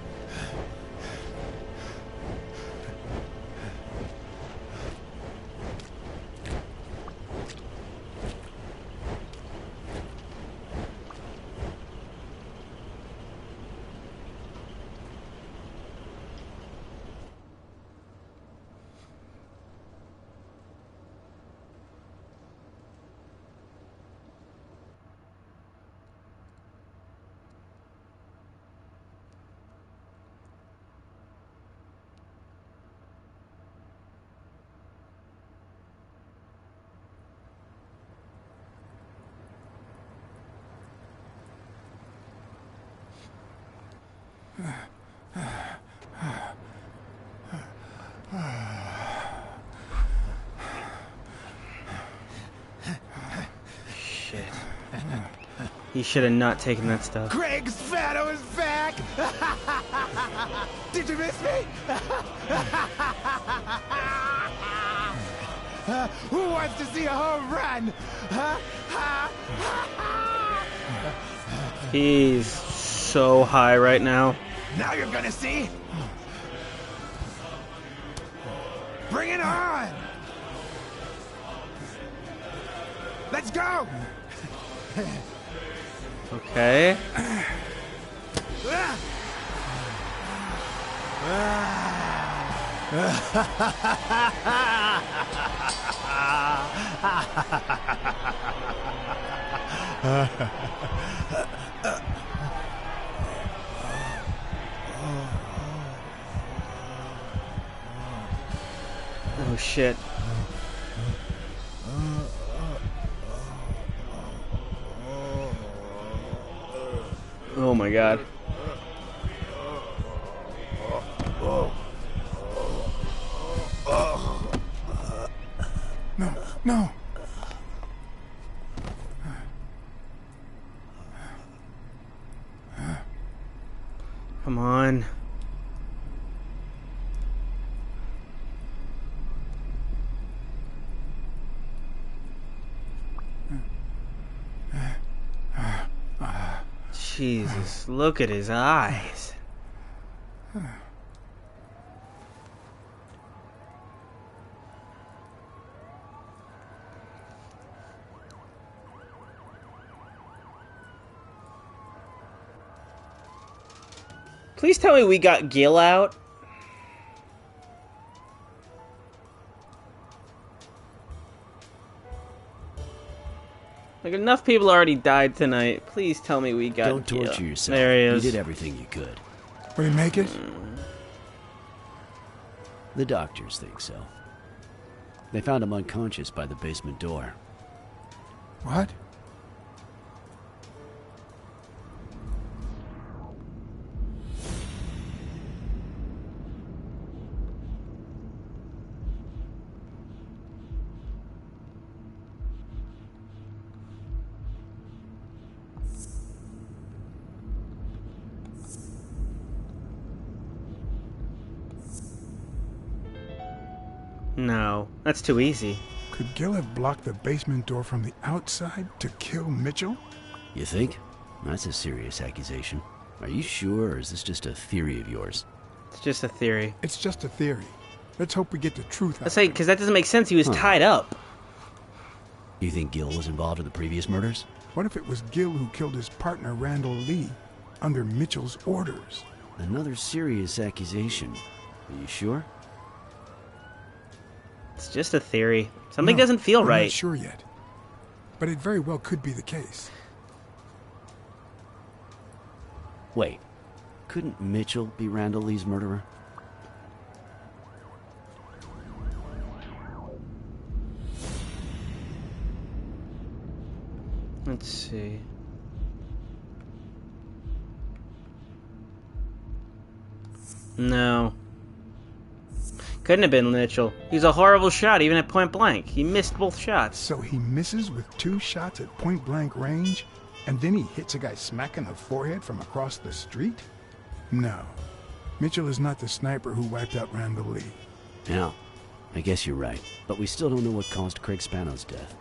He should have not taken that stuff. Craig Spano is back! Did you miss me? Who wants to see a home run? He's so high right now. Now you're gonna see. Bring it on! Let's go! Okay. Oh shit. Oh my god. No, no. Come on. Jesus, look at his eyes. Please tell me we got Gil out. Like, enough people already died tonight. Please tell me we got Don't Gil. torture yourself. There he is. You did everything you could. Will he make it? The doctors think so. They found him unconscious by the basement door. What? No, that's too easy. Could Gil have blocked the basement door from the outside to kill Mitchell? You think? That's a serious accusation. Are you sure, or is this just a theory of yours? It's just a theory. It's just a theory. Let's hope we get the truth out. Let's say, because that doesn't make sense. He was tied up. You think Gil was involved in the previous murders? What if it was Gil who killed his partner, Randall Lee, under Mitchell's orders? Another serious accusation. Are you sure? It's just a theory. Something No, doesn't feel we're right. Not sure yet, but it very well could be the case. Wait, couldn't Mitchell be Randall Lee's murderer? Let's see. No. Couldn't have been Mitchell. He's a horrible shot, even at point blank. He missed both shots. So he misses with 2 shots at point blank range, and then he hits a guy smack in the forehead from across the street? No. Mitchell is not the sniper who wiped out Randall Lee. Yeah, I guess you're right. But we still don't know what caused Craig Spano's death.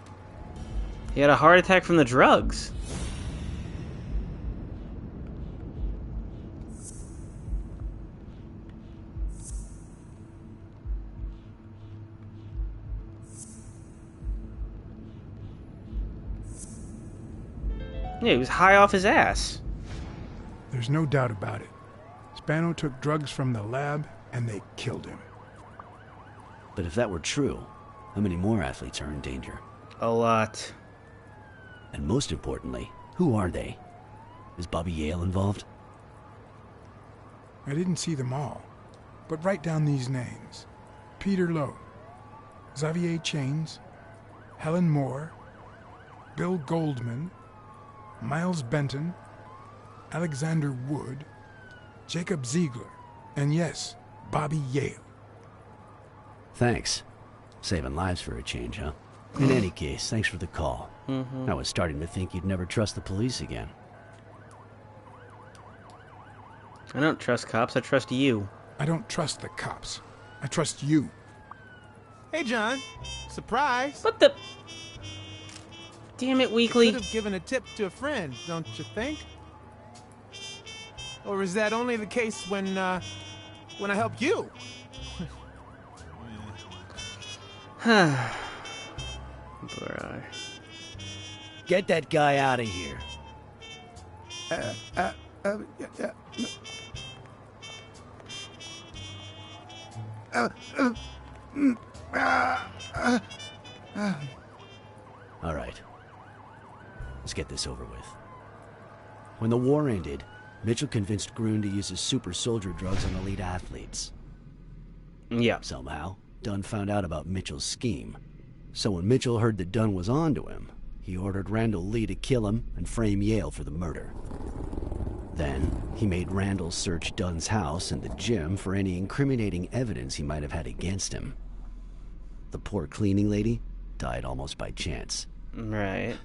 He had a heart attack from the drugs. Yeah, he was high off his ass. There's no doubt about it. Spano took drugs from the lab, and they killed him. But if that were true, how many more athletes are in danger? A lot. And most importantly, who are they? Is Bobby Yale involved? I didn't see them all, but write down these names. Peter Lowe, Xavier Chains, Helen Moore, Bill Goldman, Miles Benton, Alexander Wood, Jacob Ziegler, and yes, Bobby Yale. Thanks. Saving lives for a change, huh? In any case, thanks for the call. I was starting to think you'd never trust the police again. I don't trust cops, I trust you. I don't trust the cops. I trust you. Hey, John. Surprise. What the... Damn it, Weekly. Could have given a tip to a friend, don't you think? Or is that only the case when I help you? Bro. Get that guy out of here. All right. Let's get this over with. When the war ended, Mitchell convinced Grun to use his super soldier drugs on elite athletes. Yeah. Somehow, Dunn found out about Mitchell's scheme. So when Mitchell heard that Dunn was onto him, he ordered Randall Lee to kill him and frame Yale for the murder. Then, he made Randall search Dunn's house and the gym for any incriminating evidence he might have had against him. The poor cleaning lady died almost by chance. Right.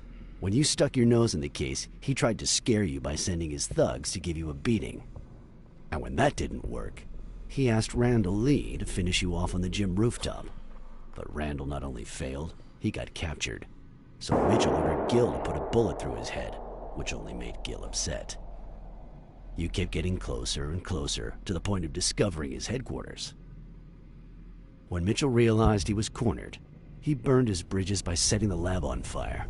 When you stuck your nose in the case, he tried to scare you by sending his thugs to give you a beating. And when that didn't work, he asked Randall Lee to finish you off on the gym rooftop. But Randall not only failed, he got captured. So Mitchell ordered Gil to put a bullet through his head, which only made Gil upset. You kept getting closer and closer to the point of discovering his headquarters. When Mitchell realized he was cornered, he burned his bridges by setting the lab on fire,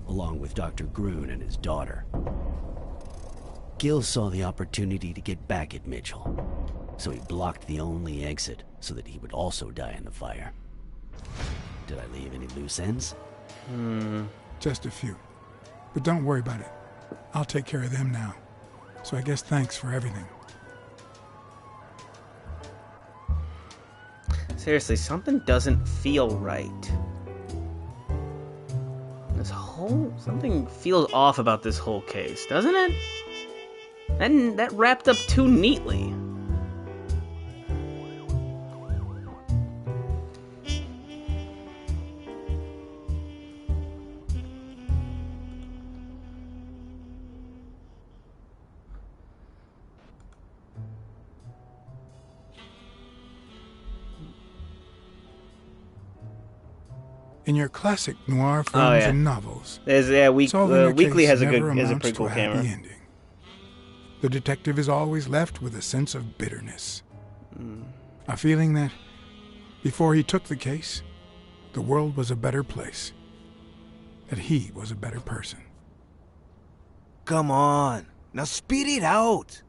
along with Dr. Grun and his daughter. Gil saw the opportunity to get back at Mitchell, so he blocked the only exit so that he would also die in the fire. Did I leave any loose ends? Just a few. But don't worry about it. I'll take care of them now. So I guess thanks for everything. Seriously, something doesn't feel right. Something feels off about this whole case, doesn't it? That wrapped up too neatly. In your classic noir films and novels, Weekly has a never pretty amounts cool to a happy camera. ending. The detective is always left with a sense of bitterness. A feeling that, before he took the case, the world was a better place. That he was a better person. Come on, now speed it out.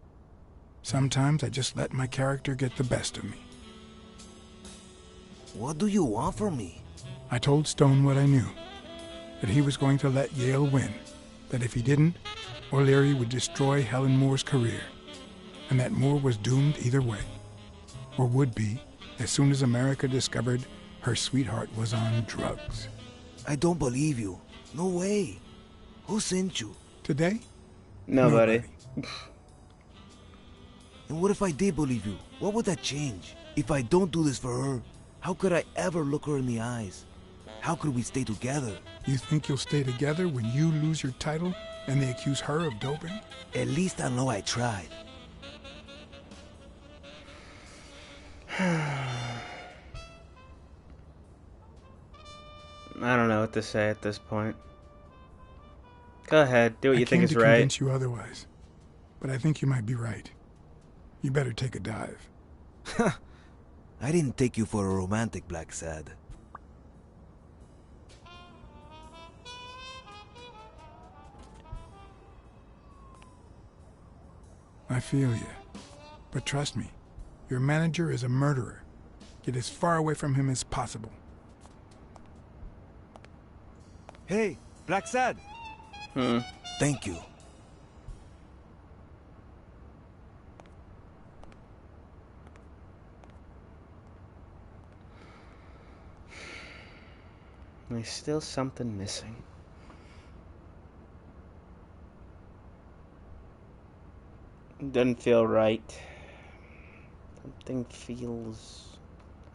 Sometimes I just let my character get the best of me. What do you want from me? I told Stone what I knew. That he was going to let Yale win. That if he didn't, O'Leary would destroy Helen Moore's career. And that Moore was doomed either way. Or would be, as soon as America discovered her sweetheart was on drugs. I don't believe you. No way. Who sent you? Today? Nobody. And what if I did believe you? What would that change? If I don't do this for her, how could I ever look her in the eyes? How could we stay together? You think you'll stay together when you lose your title and they accuse her of doping? At least I know I tried. I don't know what to say at this point. Go ahead, do what you think is I came to right. convince you otherwise, but I think you might be right. You better take a dive. I didn't take you for a romantic, Blacksad. I feel you. But trust me, your manager is a murderer. Get as far away from him as possible. Hey, Blacksad. Thank you. There's still something missing. Doesn't feel right. Something feels...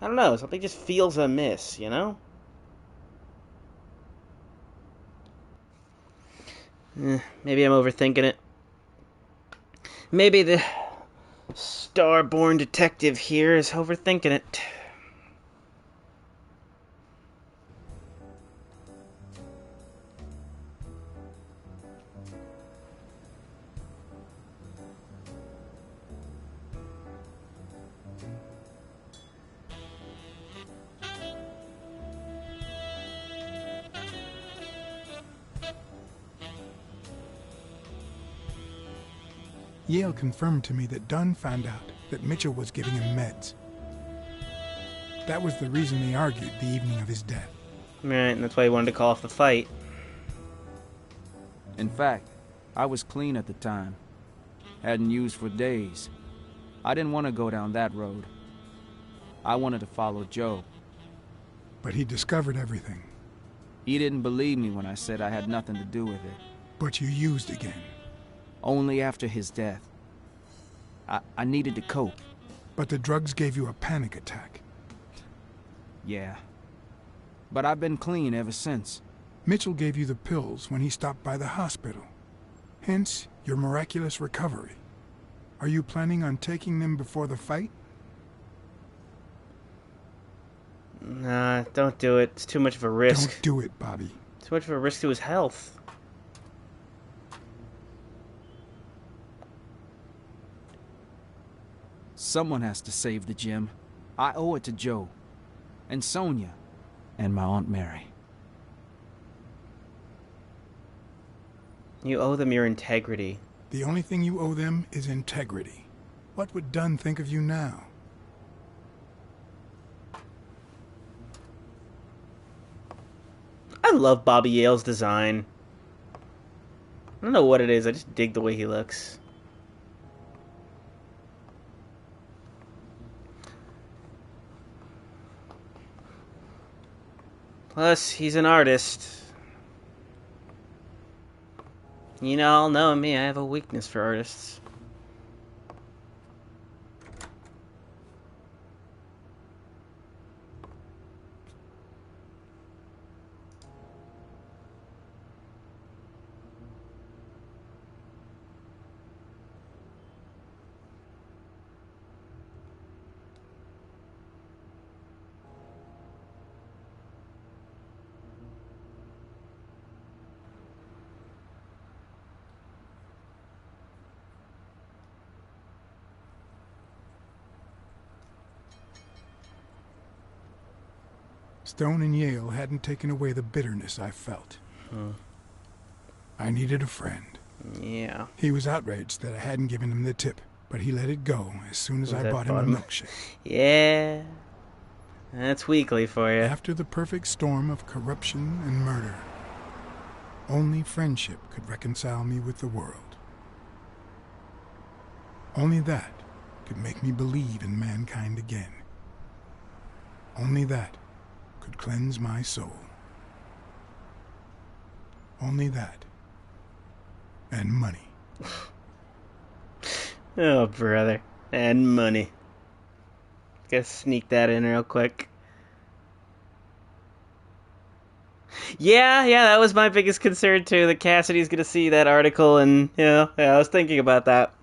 I don't know, something just feels amiss, you know? Maybe I'm overthinking it. Maybe the star-born detective here is overthinking it. Yale confirmed to me that Dunn found out that Mitchell was giving him meds. That was the reason they argued the evening of his death. Right, and that's why he wanted to call off the fight. In fact, I was clean at the time. Hadn't used for days. I didn't want to go down that road. I wanted to follow Joe. But he discovered everything. He didn't believe me when I said I had nothing to do with it. But you used again. Only after his death. I needed to cope. But the drugs gave you a panic attack. Yeah. But I've been clean ever since. Mitchell gave you the pills when he stopped by the hospital. Hence, your miraculous recovery. Are you planning on taking them before the fight? Nah, don't do it. It's too much of a risk. Don't do it, Bobby. Too much of a risk to his health. Someone has to save the gym. I owe it to Joe. And Sonia. And my Aunt Mary. You owe them your integrity. The only thing you owe them is integrity. What would Dunn think of you now? I love Bobby Yale's design. I don't know what it is, I just dig the way he looks. Plus, he's an artist. You know, all knowing me, I have a weakness for artists. Stone and Yale hadn't taken away the bitterness I felt. I needed a friend. Yeah. He was outraged that I hadn't given him the tip, but he let it go as soon as I bought him a milkshake. Yeah. That's weekly for you. After the perfect storm of corruption and murder, only friendship could reconcile me with the world. Only that could make me believe in mankind again. Only that could cleanse my soul. Only that. And money. Oh, brother. And money. Gotta sneak that in real quick. Yeah, that was my biggest concern too, that Cassidy's gonna see that article and, yeah, I was thinking about that.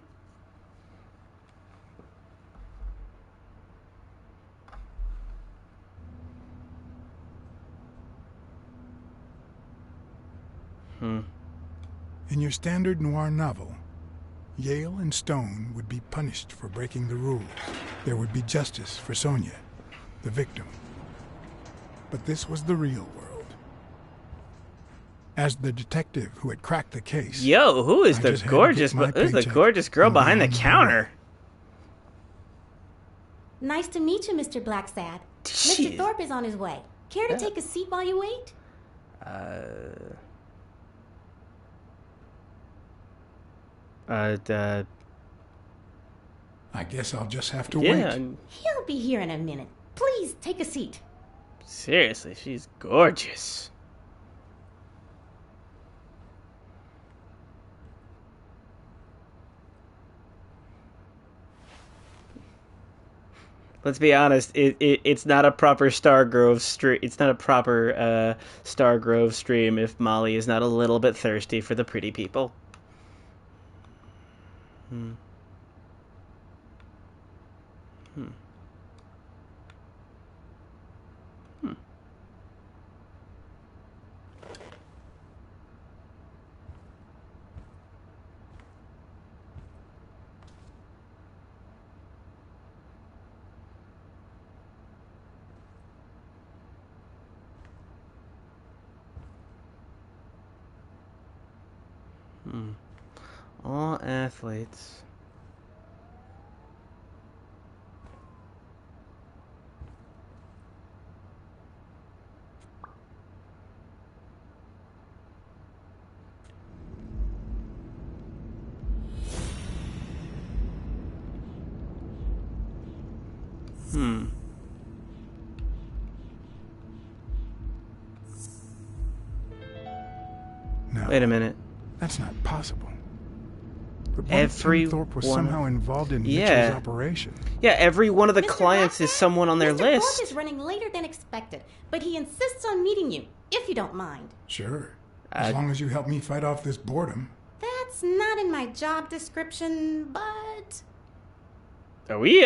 In your standard noir novel, Yale and Stone would be punished for breaking the rules. There would be justice for Sonia, the victim. But this was the real world. As the detective who had cracked the case... Yo, who's the gorgeous girl behind the counter? Nice to meet you, Mr. Blacksad. Mr. Thorpe is on his way. Care to take a seat while you wait? I guess I'll just have to wait. He'll be here in a minute. Please, take a seat. Seriously, she's gorgeous. Let's be honest. It's not a proper Stargrove stream. It's not a proper Stargrove stream if Molly is not a little bit thirsty for the pretty people. Hmm. Hmm. Hmm. Hmm. All athletes. Hmm. No. Wait a minute. That's not possible. But Every Thorpe was one somehow involved in Yeah. Mitchell's operation. Yeah, every one of the Mr. clients is Blacksad, someone on their Mr. list. Thorpe is running later than expected, but he insists on meeting you, if you don't mind. Sure. As long as you help me fight off this boredom. That's not in my job description, but... Are we,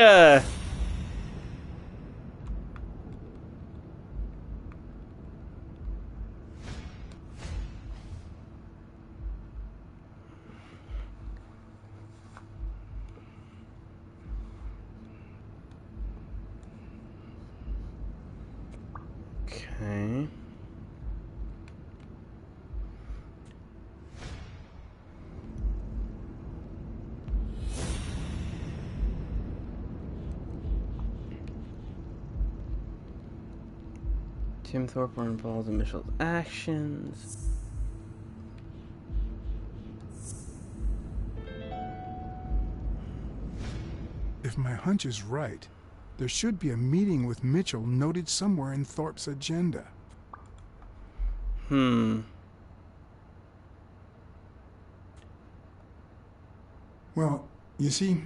Okay. Tim Thorpe were involved in Mitchell's actions. If my hunch is right, there should be a meeting with Mitchell noted somewhere in Thorpe's agenda. Hmm. Well, you see,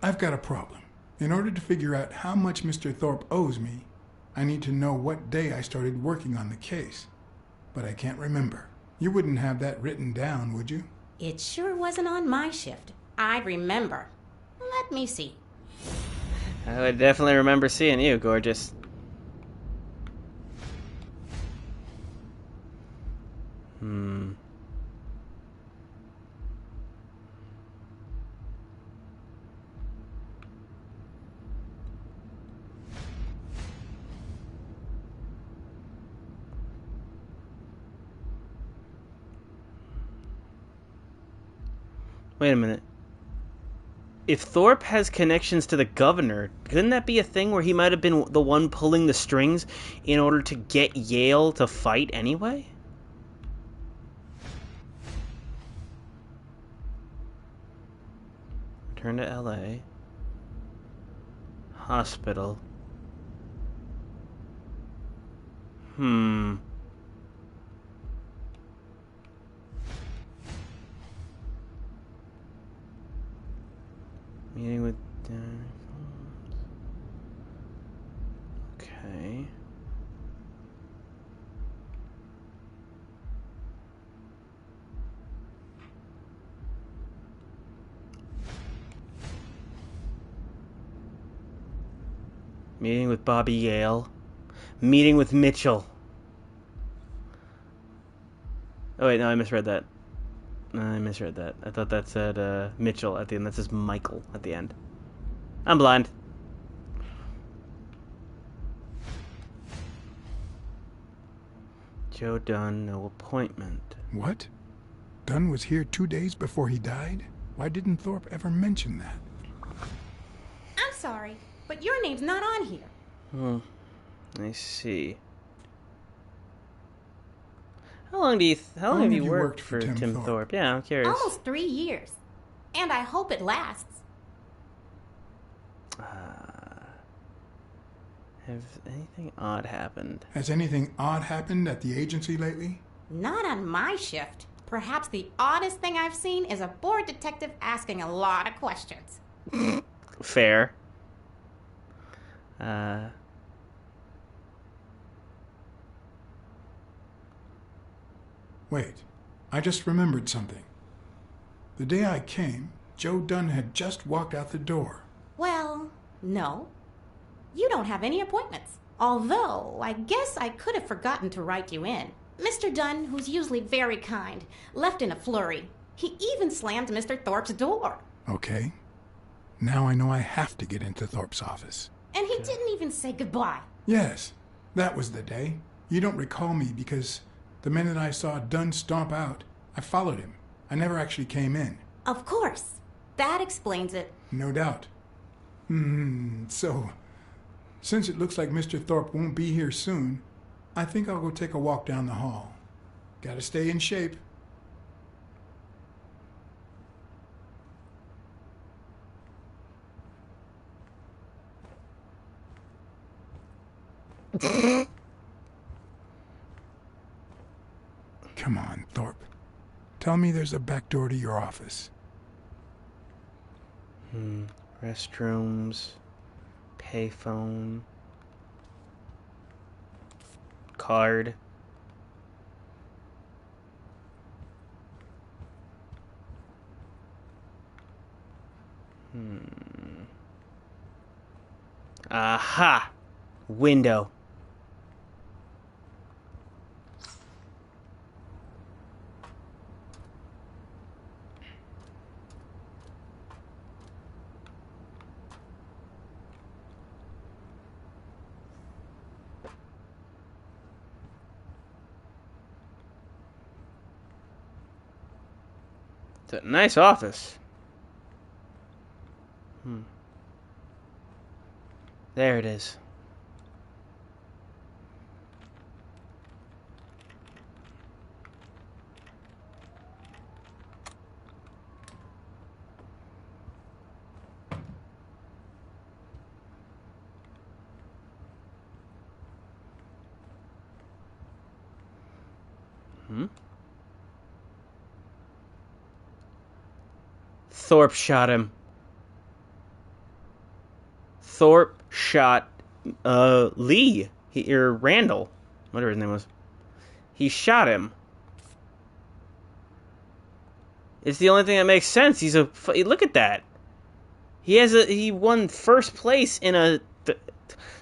I've got a problem. In order to figure out how much Mr. Thorpe owes me, I need to know what day I started working on the case. But I can't remember. You wouldn't have that written down, would you? It sure wasn't on my shift. I remember. Let me see. I would definitely remember seeing you, gorgeous. Hmm. Wait a minute. If Thorpe has connections to the governor, couldn't that be a thing where he might have been the one pulling the strings in order to get Yale to fight anyway? Return to LA. Hospital. Hmm. Meeting with... Okay. Meeting with Bobby Yale. Meeting with Mitchell. Oh wait, no, I misread that. I misread that. I thought that said Mitchell at the end. That says Michael at the end. I'm blind. Joe Dunn, no appointment. What? Dunn was here 2 days before he died? Why didn't Thorpe ever mention that? I'm sorry, but your name's not on here. Hmm. I see. How long have you worked for Tim Thorpe? Yeah, I'm curious. Almost 3 years. And I hope it lasts. Has anything odd happened? Has anything odd happened at the agency lately? Not on my shift. Perhaps the oddest thing I've seen is a bored detective asking a lot of questions. Fair. Wait, I just remembered something. The day I came, Joe Dunn had just walked out the door. Well, no. You don't have any appointments. Although, I guess I could have forgotten to write you in. Mr. Dunn, who's usually very kind, left in a flurry. He even slammed Mr. Thorpe's door. Okay. Now I know I have to get into Thorpe's office. And he didn't even say goodbye. Yes, that was the day. You don't recall me because the minute I saw Dunn stomp out, I followed him. I never actually came in. Of course. That explains it. No doubt. So, since it looks like Mr. Thorpe won't be here soon, I think I'll go take a walk down the hall. Gotta stay in shape. Come on, Thorpe. Tell me there's a back door to your office. Restrooms. Payphone. Card. Aha! Window. It's a nice office. There it is. Thorpe shot him. Thorpe shot Lee, or Randall, whatever his name was. He shot him. It's the only thing that makes sense. Look at that. He won first place in a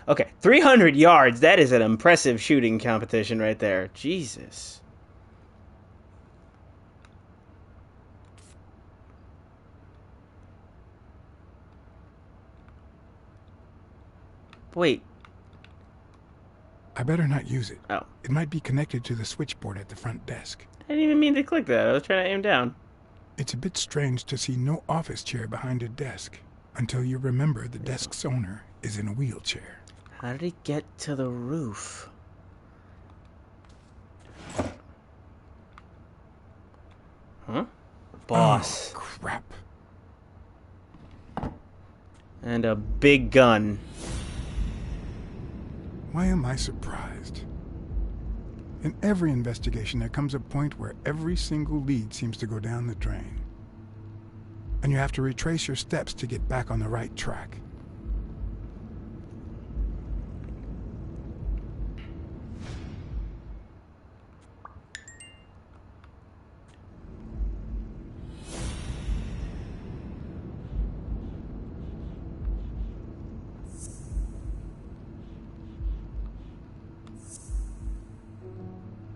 okay, 300 yards. That is an impressive shooting competition right there. Jesus. Wait. I better not use it. Oh. It might be connected to the switchboard at the front desk. I didn't even mean to click that. I was trying to aim down. It's a bit strange to see no office chair behind a desk until you remember the desk's owner is in a wheelchair. How did he get to the roof? Huh? Boss. Oh, crap. And a big gun. Why am I surprised? In every investigation, there comes a point where every single lead seems to go down the drain. And you have to retrace your steps to get back on the right track.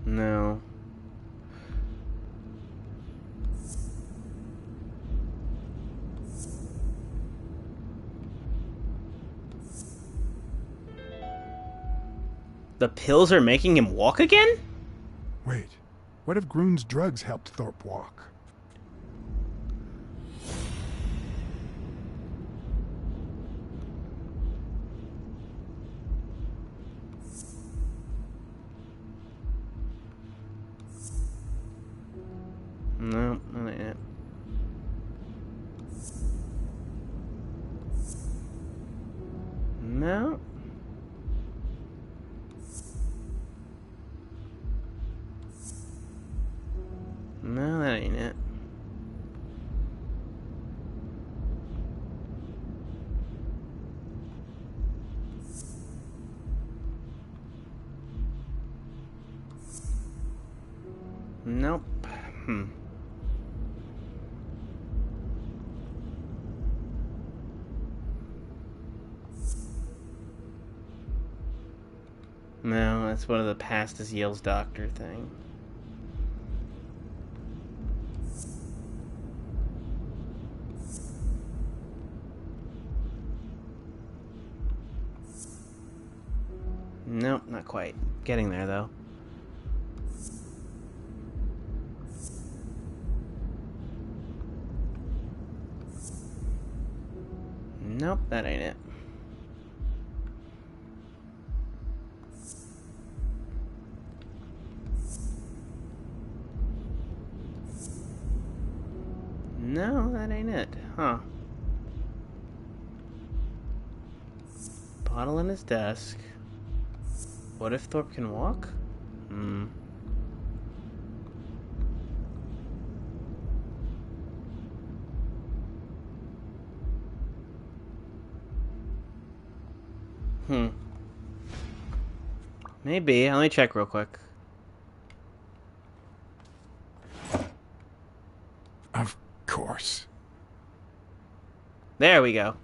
No. The pills are making him walk again? Wait, what if Groon's drugs helped Thorpe walk? No, not yet. No. No, that ain't it. Nope. No, that's one of the past as Yale's doctor thing. Nope, not quite. Getting there, though. Nope, that ain't it. No, that ain't it. Huh. Bottle in his desk. What if Thorpe can walk? Maybe. Let me check real quick. Of course. There we go.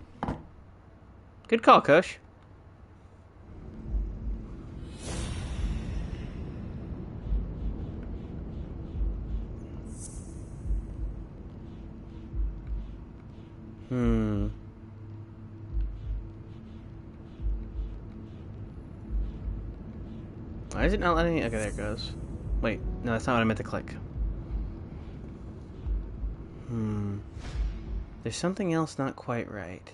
Good call, Coach. Why is it not letting me? Okay, there it goes. Wait, no, that's not what I meant to click. There's something else not quite right.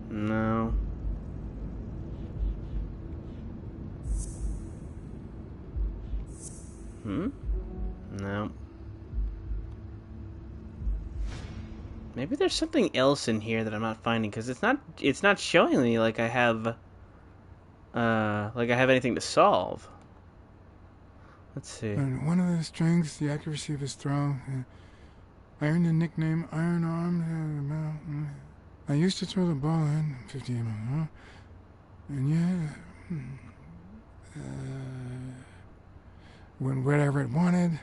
No. No. Maybe there's something else in here that I'm not finding, because it's not showing me like I have anything to solve. Let's see. One of the strengths, the accuracy of his throw. I earned the nickname Iron Arm. I used to throw the ball in 50 and when wherever it wanted.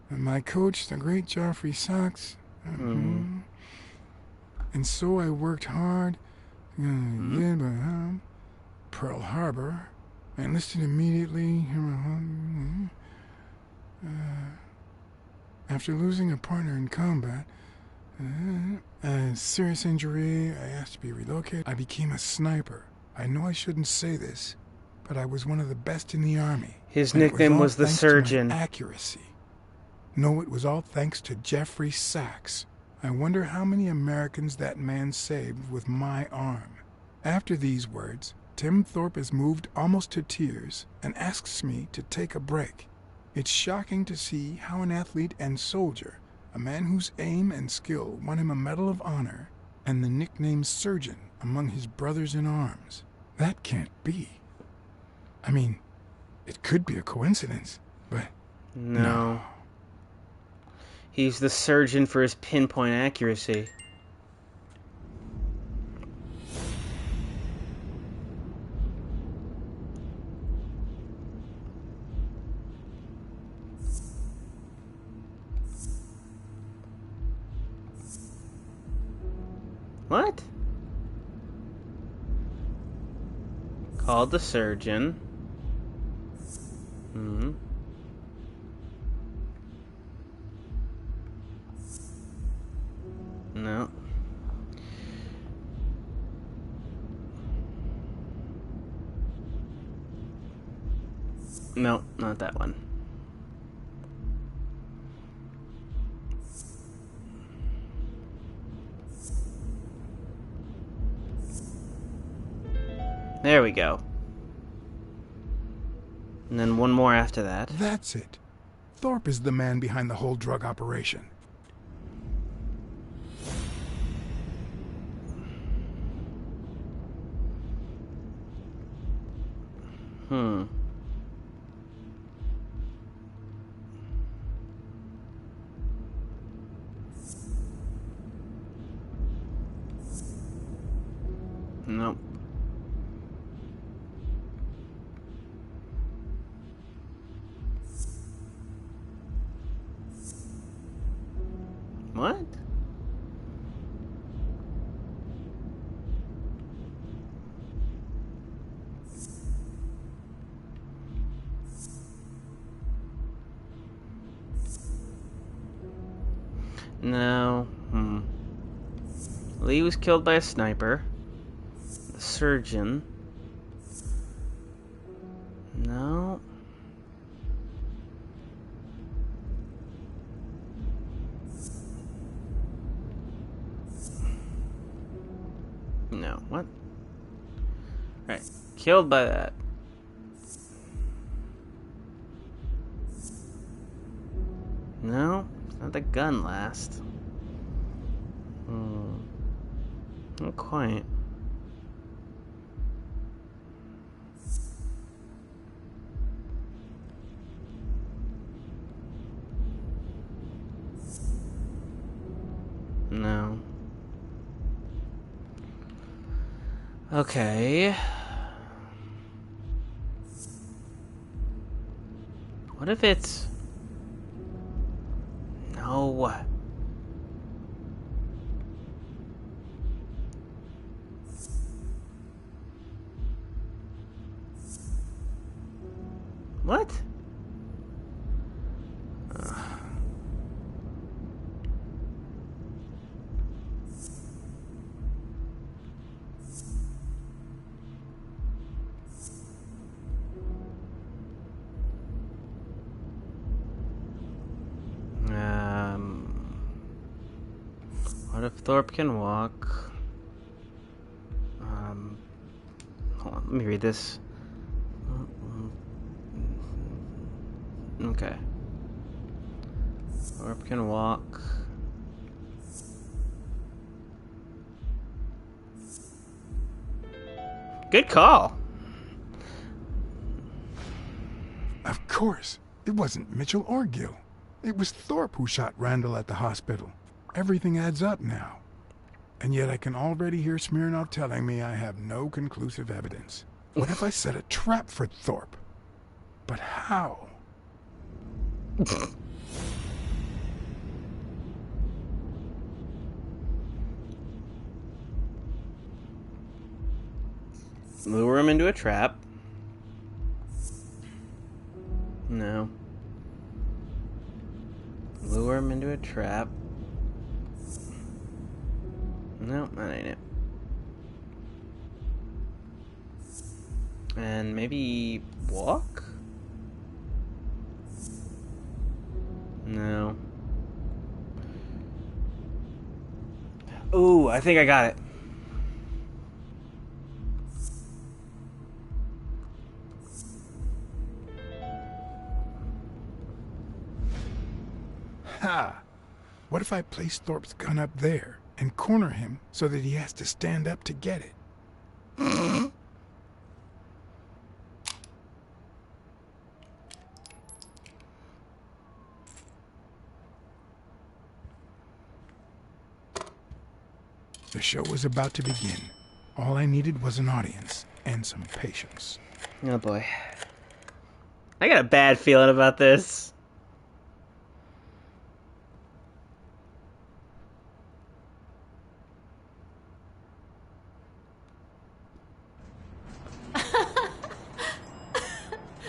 And my coach, the great Joffrey Sachs. And so I worked hard. Pearl Harbor. I enlisted immediately. After losing a partner in combat, a serious injury, I asked to be relocated. I became a sniper. I know I shouldn't say this, but I was one of the best in the army. His nickname was the Surgeon. Accuracy. No, it was all thanks to Jeffrey Sachs. I wonder how many Americans that man saved with my arm. After these words, Tim Thorpe is moved almost to tears and asks me to take a break. It's shocking to see how an athlete and soldier, a man whose aim and skill won him a Medal of Honor and the nickname Surgeon among his brothers in arms. That can't be. I mean, it could be a coincidence, but no. He's the surgeon for his pinpoint accuracy. What? Called the surgeon. No. No, not that one. There we go. And then one more after that. That's it. Thorpe is the man behind the whole drug operation. Nope. What? No. Lee was killed by a sniper. The surgeon. No. No. What? Right. Killed by that. No. It's not the gun last. Not quite. No. Okay. What if it's... No. What? What if Thorpe can walk? Hold on, let me read this. Okay. Thorpe can walk. Good call. Of course. It wasn't Mitchell or Gill. It was Thorpe who shot Randall at the hospital. Everything adds up now. And yet I can already hear Smirnoff telling me I have no conclusive evidence. What if I set a trap for Thorpe? But how? Lure him into a trap. No. Lure him into a trap. No, that ain't it. And maybe walk? No. Ooh, I think I got it. Ha! What if I place Thorpe's gun up there and corner him so that he has to stand up to get it? The show was about to begin. All I needed was an audience and some patience. Oh boy. I got a bad feeling about this.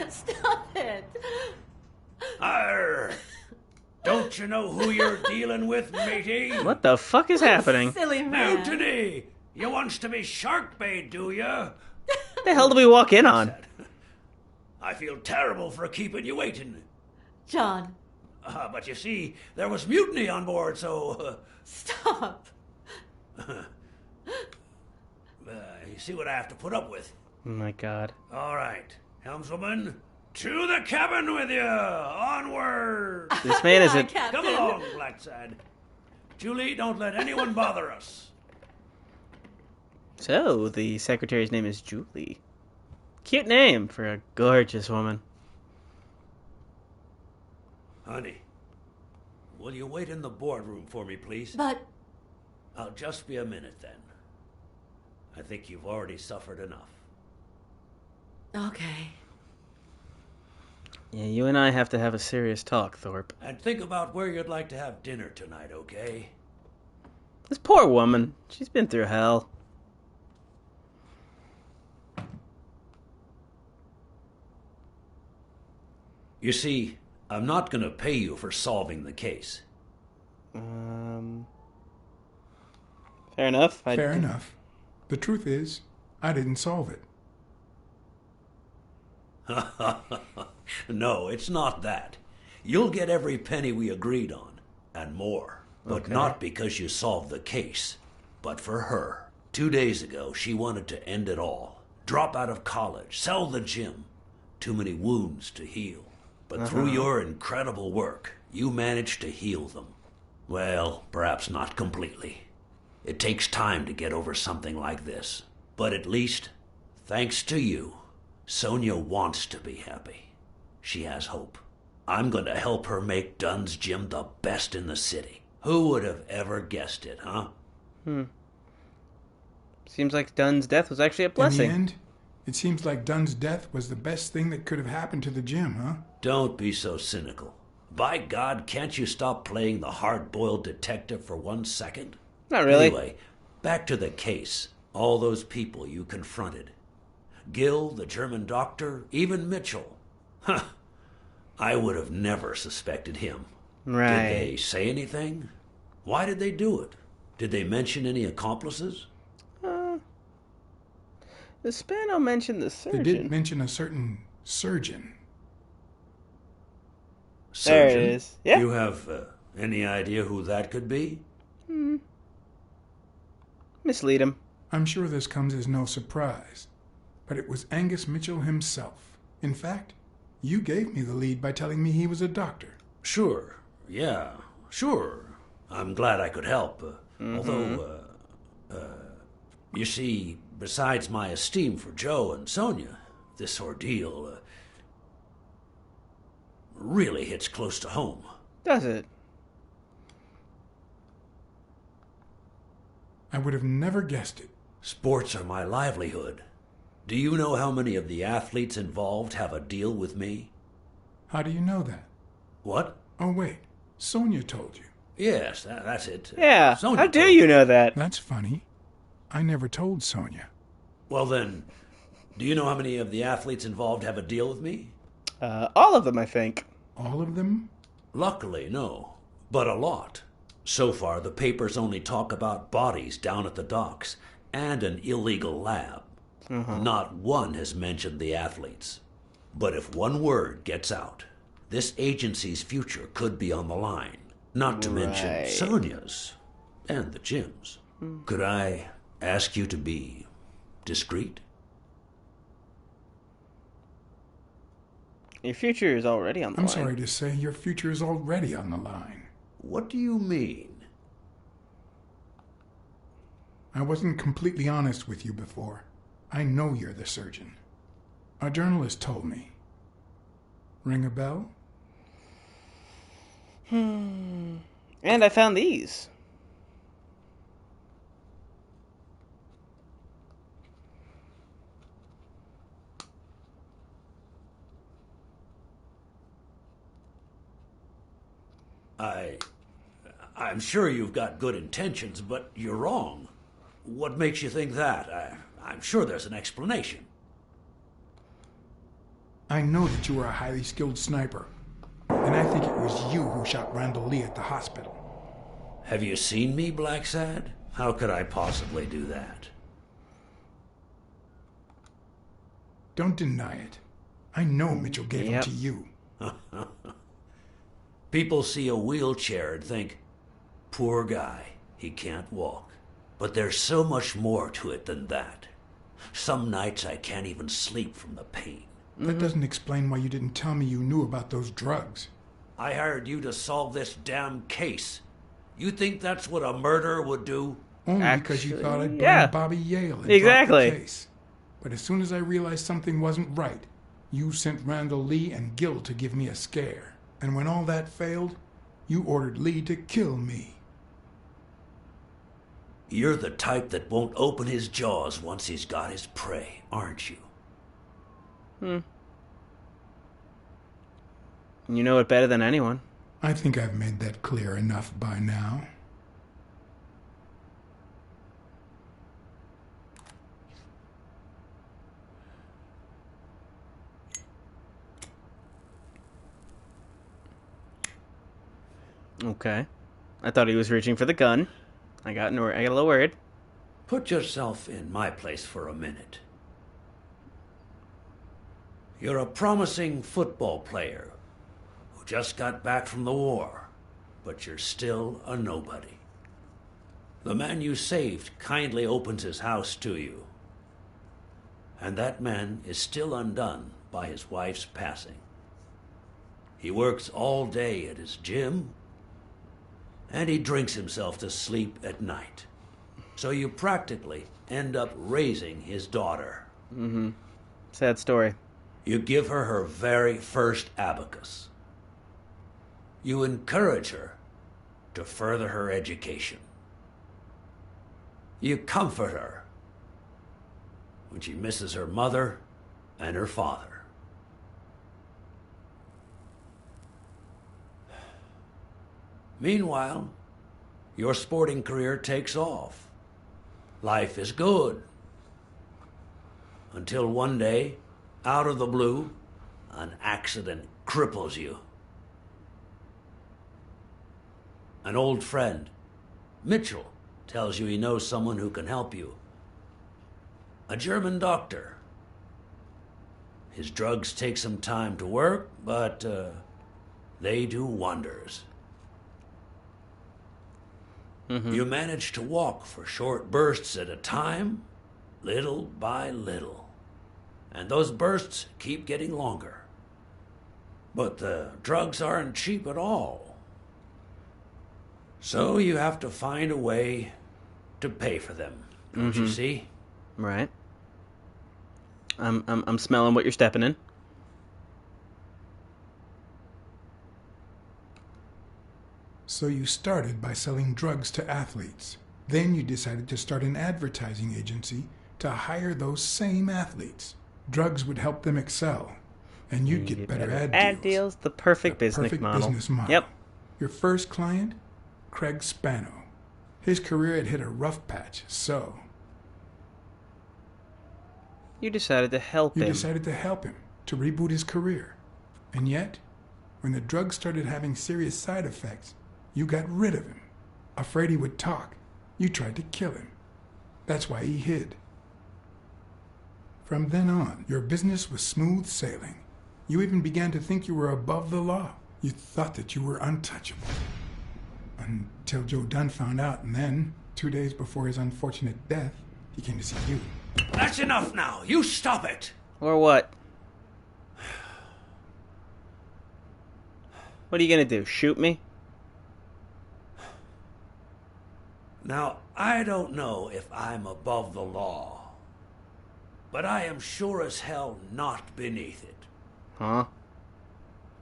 Stop it! Arr! Don't you know who you're dealing with, matey? What the fuck is happening? Silly man. Mutiny! You wants to be shark bait, do ya? What the hell did we walk in on? I feel terrible for keeping you waiting. John. But you see, there was mutiny on board, so... Stop! You see what I have to put up with. Oh my god. All right, helmswoman, To the cabin with you! Onward! This man is a... Come along, Blacksad. Julie, don't let anyone bother us. So, the secretary's name is Julie. Cute name for a gorgeous woman. Honey, will you wait in the boardroom for me, please? But... I'll just be a minute, then. I think you've already suffered enough. Okay. Yeah, you and I have to have a serious talk, Thorpe. And think about where you'd like to have dinner tonight, okay? This poor woman. She's been through hell. You see, I'm not going to pay you for solving the case. Fair enough. Fair enough. The truth is, I didn't solve it. No, it's not that. You'll get every penny we agreed on, and more. But not because you solved the case, but for her. 2 days ago, she wanted to end it all. Drop out of college, sell the gym. Too many wounds to heal. But through your incredible work, you managed to heal them. Well, perhaps not completely. It takes time to get over something like this. But at least, thanks to you, Sonia wants to be happy. She has hope. I'm going to help her make Dunn's gym the best in the city. Who would have ever guessed it, huh? Seems like Dunn's death was actually a blessing. In the end, it seems like Dunn's death was the best thing that could have happened to the gym, huh? Don't be so cynical. By God, can't you stop playing the hard-boiled detective for 1 second? Not really. Anyway, back to the case. All those people you confronted. Gill, the German doctor, even Mitchell. Huh. I would have never suspected him. Right. Did they say anything? Why did they do it? Did they mention any accomplices? The Spano mentioned the surgeon. They did mention a certain surgeon. There Surgeon? it is. Yeah. You have any idea who that could be? Mislead him. I'm sure this comes as no surprise, but it was Angus Mitchell himself. In fact, you gave me the lead by telling me he was a doctor. Sure. Yeah. Sure. I'm glad I could help. Although, you see, besides my esteem for Joe and Sonia, this ordeal really hits close to home. Does it? I would have never guessed it. Sports are my livelihood. Do you know how many of the athletes involved have a deal with me? How do you know that? What? Oh, wait. Sonia told you. Yes, that's it. Yeah. Sonia How dare told you me. know that? That's funny. I never told Sonia. Well then, do you know how many of the athletes involved have a deal with me? All of them, I think. All of them? Luckily, no. But a lot. So far, the papers only talk about bodies down at the docks and an illegal lab. Not one has mentioned the athletes. But if one word gets out, this agency's future could be on the line. Not to mention Sonia's and the gym's. Could I ask you to be discreet? Your future is already on the I'm line. sorry to say your future is already on the line. What do you mean? I wasn't completely honest with you before. I know you're the surgeon. A journalist told me. Ring a bell? And I found these. I'm sure you've got good intentions, but you're wrong. What makes you think that? I'm sure there's an explanation. I know that you are a highly skilled sniper, and I think it was you who shot Randall Lee at the hospital. Have you seen me, Blacksad? How could I possibly do that? Don't deny it. I know Mitchell gave him to you. People see a wheelchair and think, poor guy, he can't walk. But there's so much more to it than that. Some nights I can't even sleep from the pain. That doesn't explain why you didn't tell me you knew about those drugs. I hired you to solve this damn case. You think that's what a murderer would do? Only because you thought I'd blame yeah. Bobby Yale and Exactly. drop the case. But as soon as I realized something wasn't right, you sent Randall Lee and Gil to give me a scare. And when all that failed, you ordered Lee to kill me. You're the type that won't open his jaws once he's got his prey, aren't you? You know it better than anyone. I think I've made that clear enough by now. Okay. I thought he was reaching for the gun. I got a little worried. Put yourself in my place for a minute. You're a promising football player who just got back from the war, but you're still a nobody. The man you saved kindly opens his house to you, and that man is still undone by his wife's passing. He works all day at his gym, and he drinks himself to sleep at night. So you practically end up raising his daughter. Sad story. You give her her very first abacus. You encourage her to further her education. You comfort her when she misses her mother and her father. Meanwhile, your sporting career takes off. Life is good. Until one day, out of the blue, an accident cripples you. An old friend, Mitchell, tells you he knows someone who can help you. A German doctor. His drugs take some time to work, but they do wonders. You manage to walk for short bursts at a time, little by little. And those bursts keep getting longer. But the drugs aren't cheap at all. So you have to find a way to pay for them. Don't you see? Right. I'm smelling what you're stepping in. So you started by selling drugs to athletes. Then you decided to start an advertising agency to hire those same athletes. Drugs would help them excel, and you'd get better ad deals. The perfect business model. Yep. Your first client, Craig Spano. His career had hit a rough patch, so You decided to help him. You decided to help him, to reboot his career. And yet, when the drugs started having serious side effects, you got rid of him. Afraid he would talk, you tried to kill him. That's why he hid. From then on, your business was smooth sailing. You even began to think you were above the law. You thought that you were untouchable. Until Joe Dunn found out, and then, 2 days before his unfortunate death, he came to see you. That's enough now. You stop it. Or what? What are you gonna do? Shoot me? Now, I don't know if I'm above the law, but I am sure as hell not beneath it. Huh?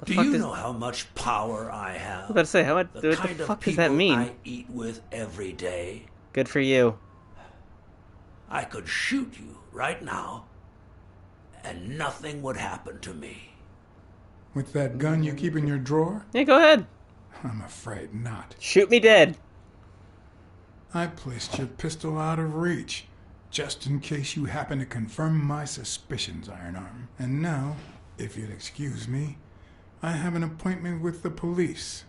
Do you know how much power I have? I was about to say, what the fuck does that mean? I eat with every day. Good for you. I could shoot you right now, and nothing would happen to me. With that gun you keep in your drawer? Yeah, go ahead. I'm afraid not. Shoot me dead. I placed your pistol out of reach, just in case you happen to confirm my suspicions, Iron Arm. And now, if you'll excuse me, I have an appointment with the police.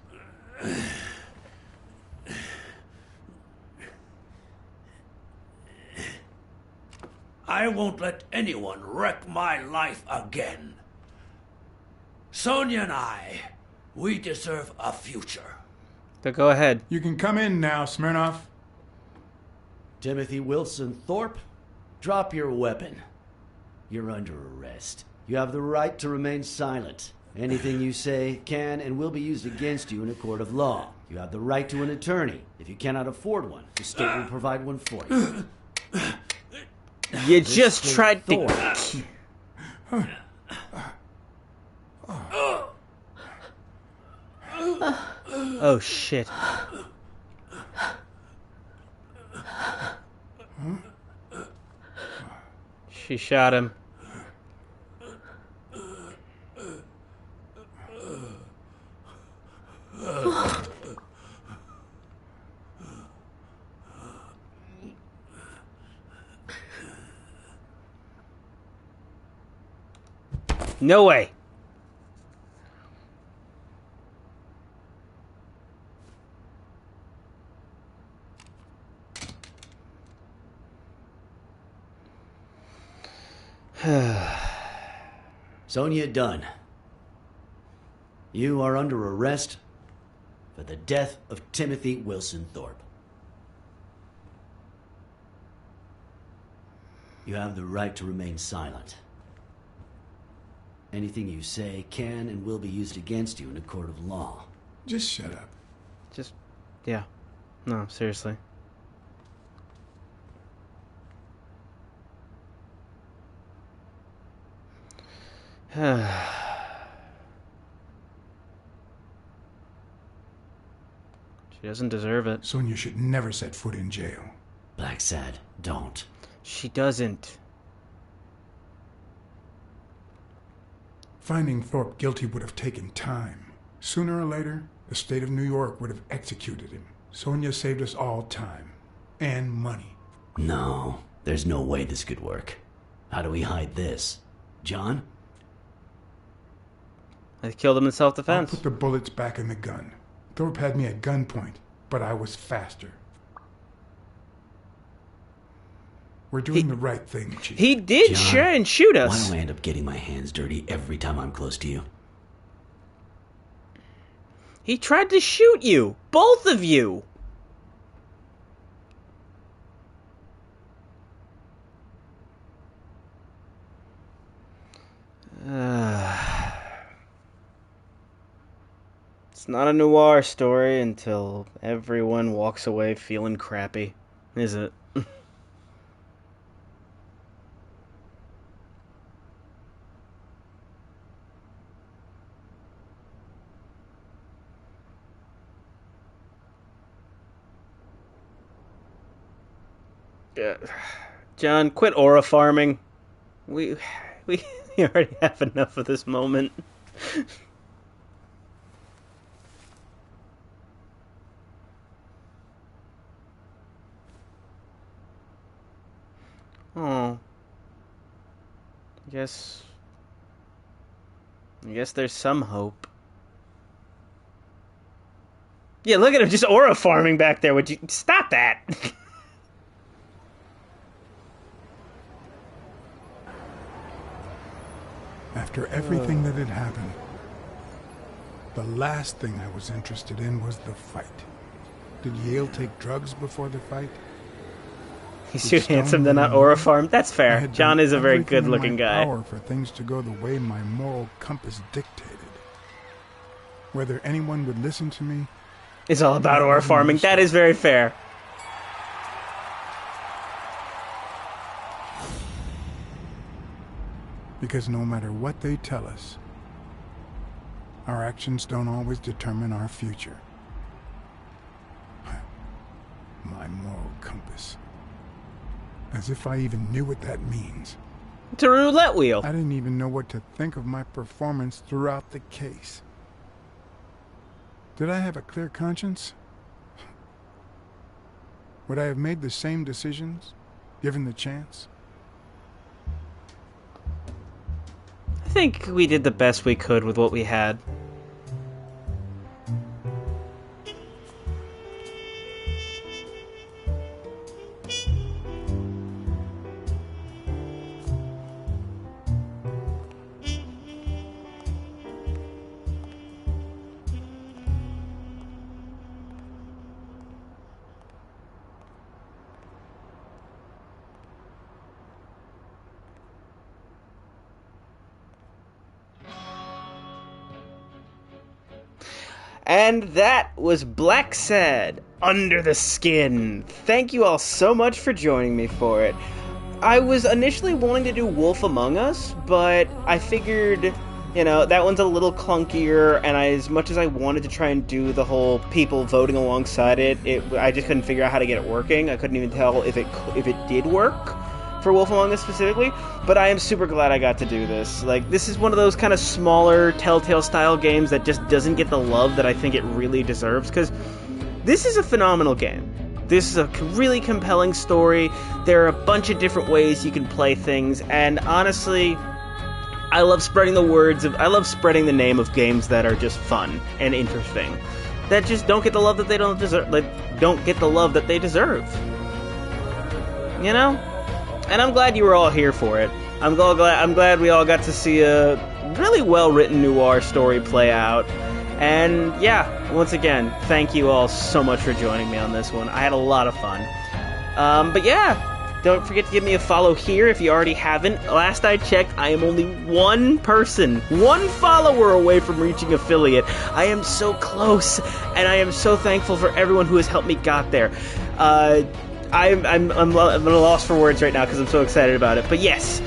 I won't let anyone wreck my life again. Sonia and I, we deserve a future. So go ahead. You can come in now, Smirnoff. Timothy Wilson Thorpe, drop your weapon. You're under arrest. You have the right to remain silent. Anything you say can and will be used against you in a court of law. You have the right to an attorney. If you cannot afford one, the state will provide one for you. You just tried to... Oh, shit. She shot him. No way. Sonia Dunn, you are under arrest for the death of Timothy Wilson Thorpe. You have the right to remain silent. Anything you say can and will be used against you in a court of law. Just shut up. Just, yeah. No, seriously. She doesn't deserve it. Sonia should never set foot in jail. Blacksad, don't. She doesn't. Finding Thorpe guilty would have taken time. Sooner or later, the state of New York would have executed him. Sonia saved us all time. And money. No, there's no way this could work. How do we hide this? John? I killed him in self-defense. I'll put the bullets back in the gun. Thorpe had me at gunpoint, but I was faster. We're doing the right thing, Chief. He did try and shoot us. Why do I end up getting my hands dirty every time I'm close to you? He tried to shoot you. Both of you. It's not a noir story until everyone walks away feeling crappy, is it? John, quit aura farming. We already have enough of this moment. Oh. I guess there's some hope. Yeah, look at him just aura farming back there. Would you stop that? After everything that had happened, the last thing I was interested in was the fight. Did Yale take drugs before the fight? He's too handsome to not aura farm. That's fair. John is a very good-looking guy. Power for things to go the way my moral compass dictated. Whether anyone would listen to me, it's all about aura farming. That is very fair. Because no matter what they tell us, our actions don't always determine our future. My moral compass. As if I even knew what that means. It's a roulette wheel. I didn't even know what to think of my performance throughout the case. Did I have a clear conscience? Would I have made the same decisions, given the chance? I think we did the best we could with what we had. And that was Blacksad Under the Skin. Thank you all so much for joining me for it. I was initially wanting to do Wolf Among Us, but I figured, you know, that one's a little clunkier, and as much as I wanted to try and do the whole people voting alongside it, I just couldn't figure out how to get it working. I couldn't even tell if it did work for Wolf Among Us specifically, but I am super glad I got to do this. Like, this is one of those kind of smaller Telltale-style games that just doesn't get the love that I think it really deserves, because this is a phenomenal game. This is a really compelling story. There are a bunch of different ways you can play things, and honestly, I love spreading I love spreading the name of games that are just fun and interesting, that just don't get the love that they don't deserve. Don't get the love that they deserve. You know? And I'm glad you were all here for it. I'm glad we all got to see a really well-written noir story play out. And yeah, once again, thank you all so much for joining me on this one. I had a lot of fun. But yeah, don't forget to give me a follow here if you already haven't. Last I checked, I am only one follower away from reaching affiliate. I am so close, and I am so thankful for everyone who has helped me got there. I'm at a loss for words right now because I'm so excited about it. But yes,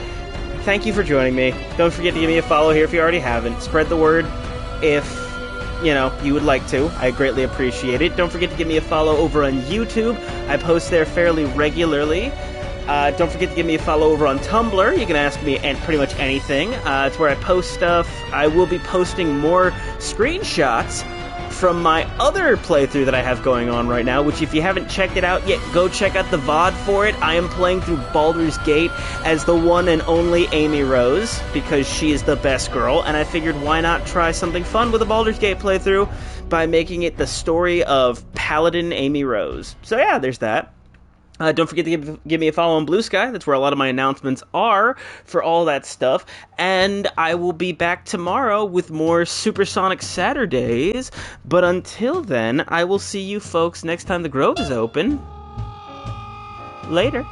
thank you for joining me. Don't forget to give me a follow here if you already haven't. Spread the word if you would like to. I greatly appreciate it. Don't forget to give me a follow over on YouTube. I post there fairly regularly. Don't forget to give me a follow over on Tumblr. You can ask me pretty much anything. It's where I post stuff. I will be posting more screenshots from my other playthrough that I have going on right now, which if you haven't checked it out yet, go check out the VOD for it. I am playing through Baldur's Gate as the one and only Amy Rose, because she is the best girl, and I figured why not try something fun with a Baldur's Gate playthrough by making it the story of Paladin Amy Rose. So yeah, there's that. Don't forget to give me a follow on Blue Sky. That's where a lot of my announcements are for all that stuff. And I will be back tomorrow with more Supersonic Saturdays. But until then, I will see you folks next time the Grove is open. Later.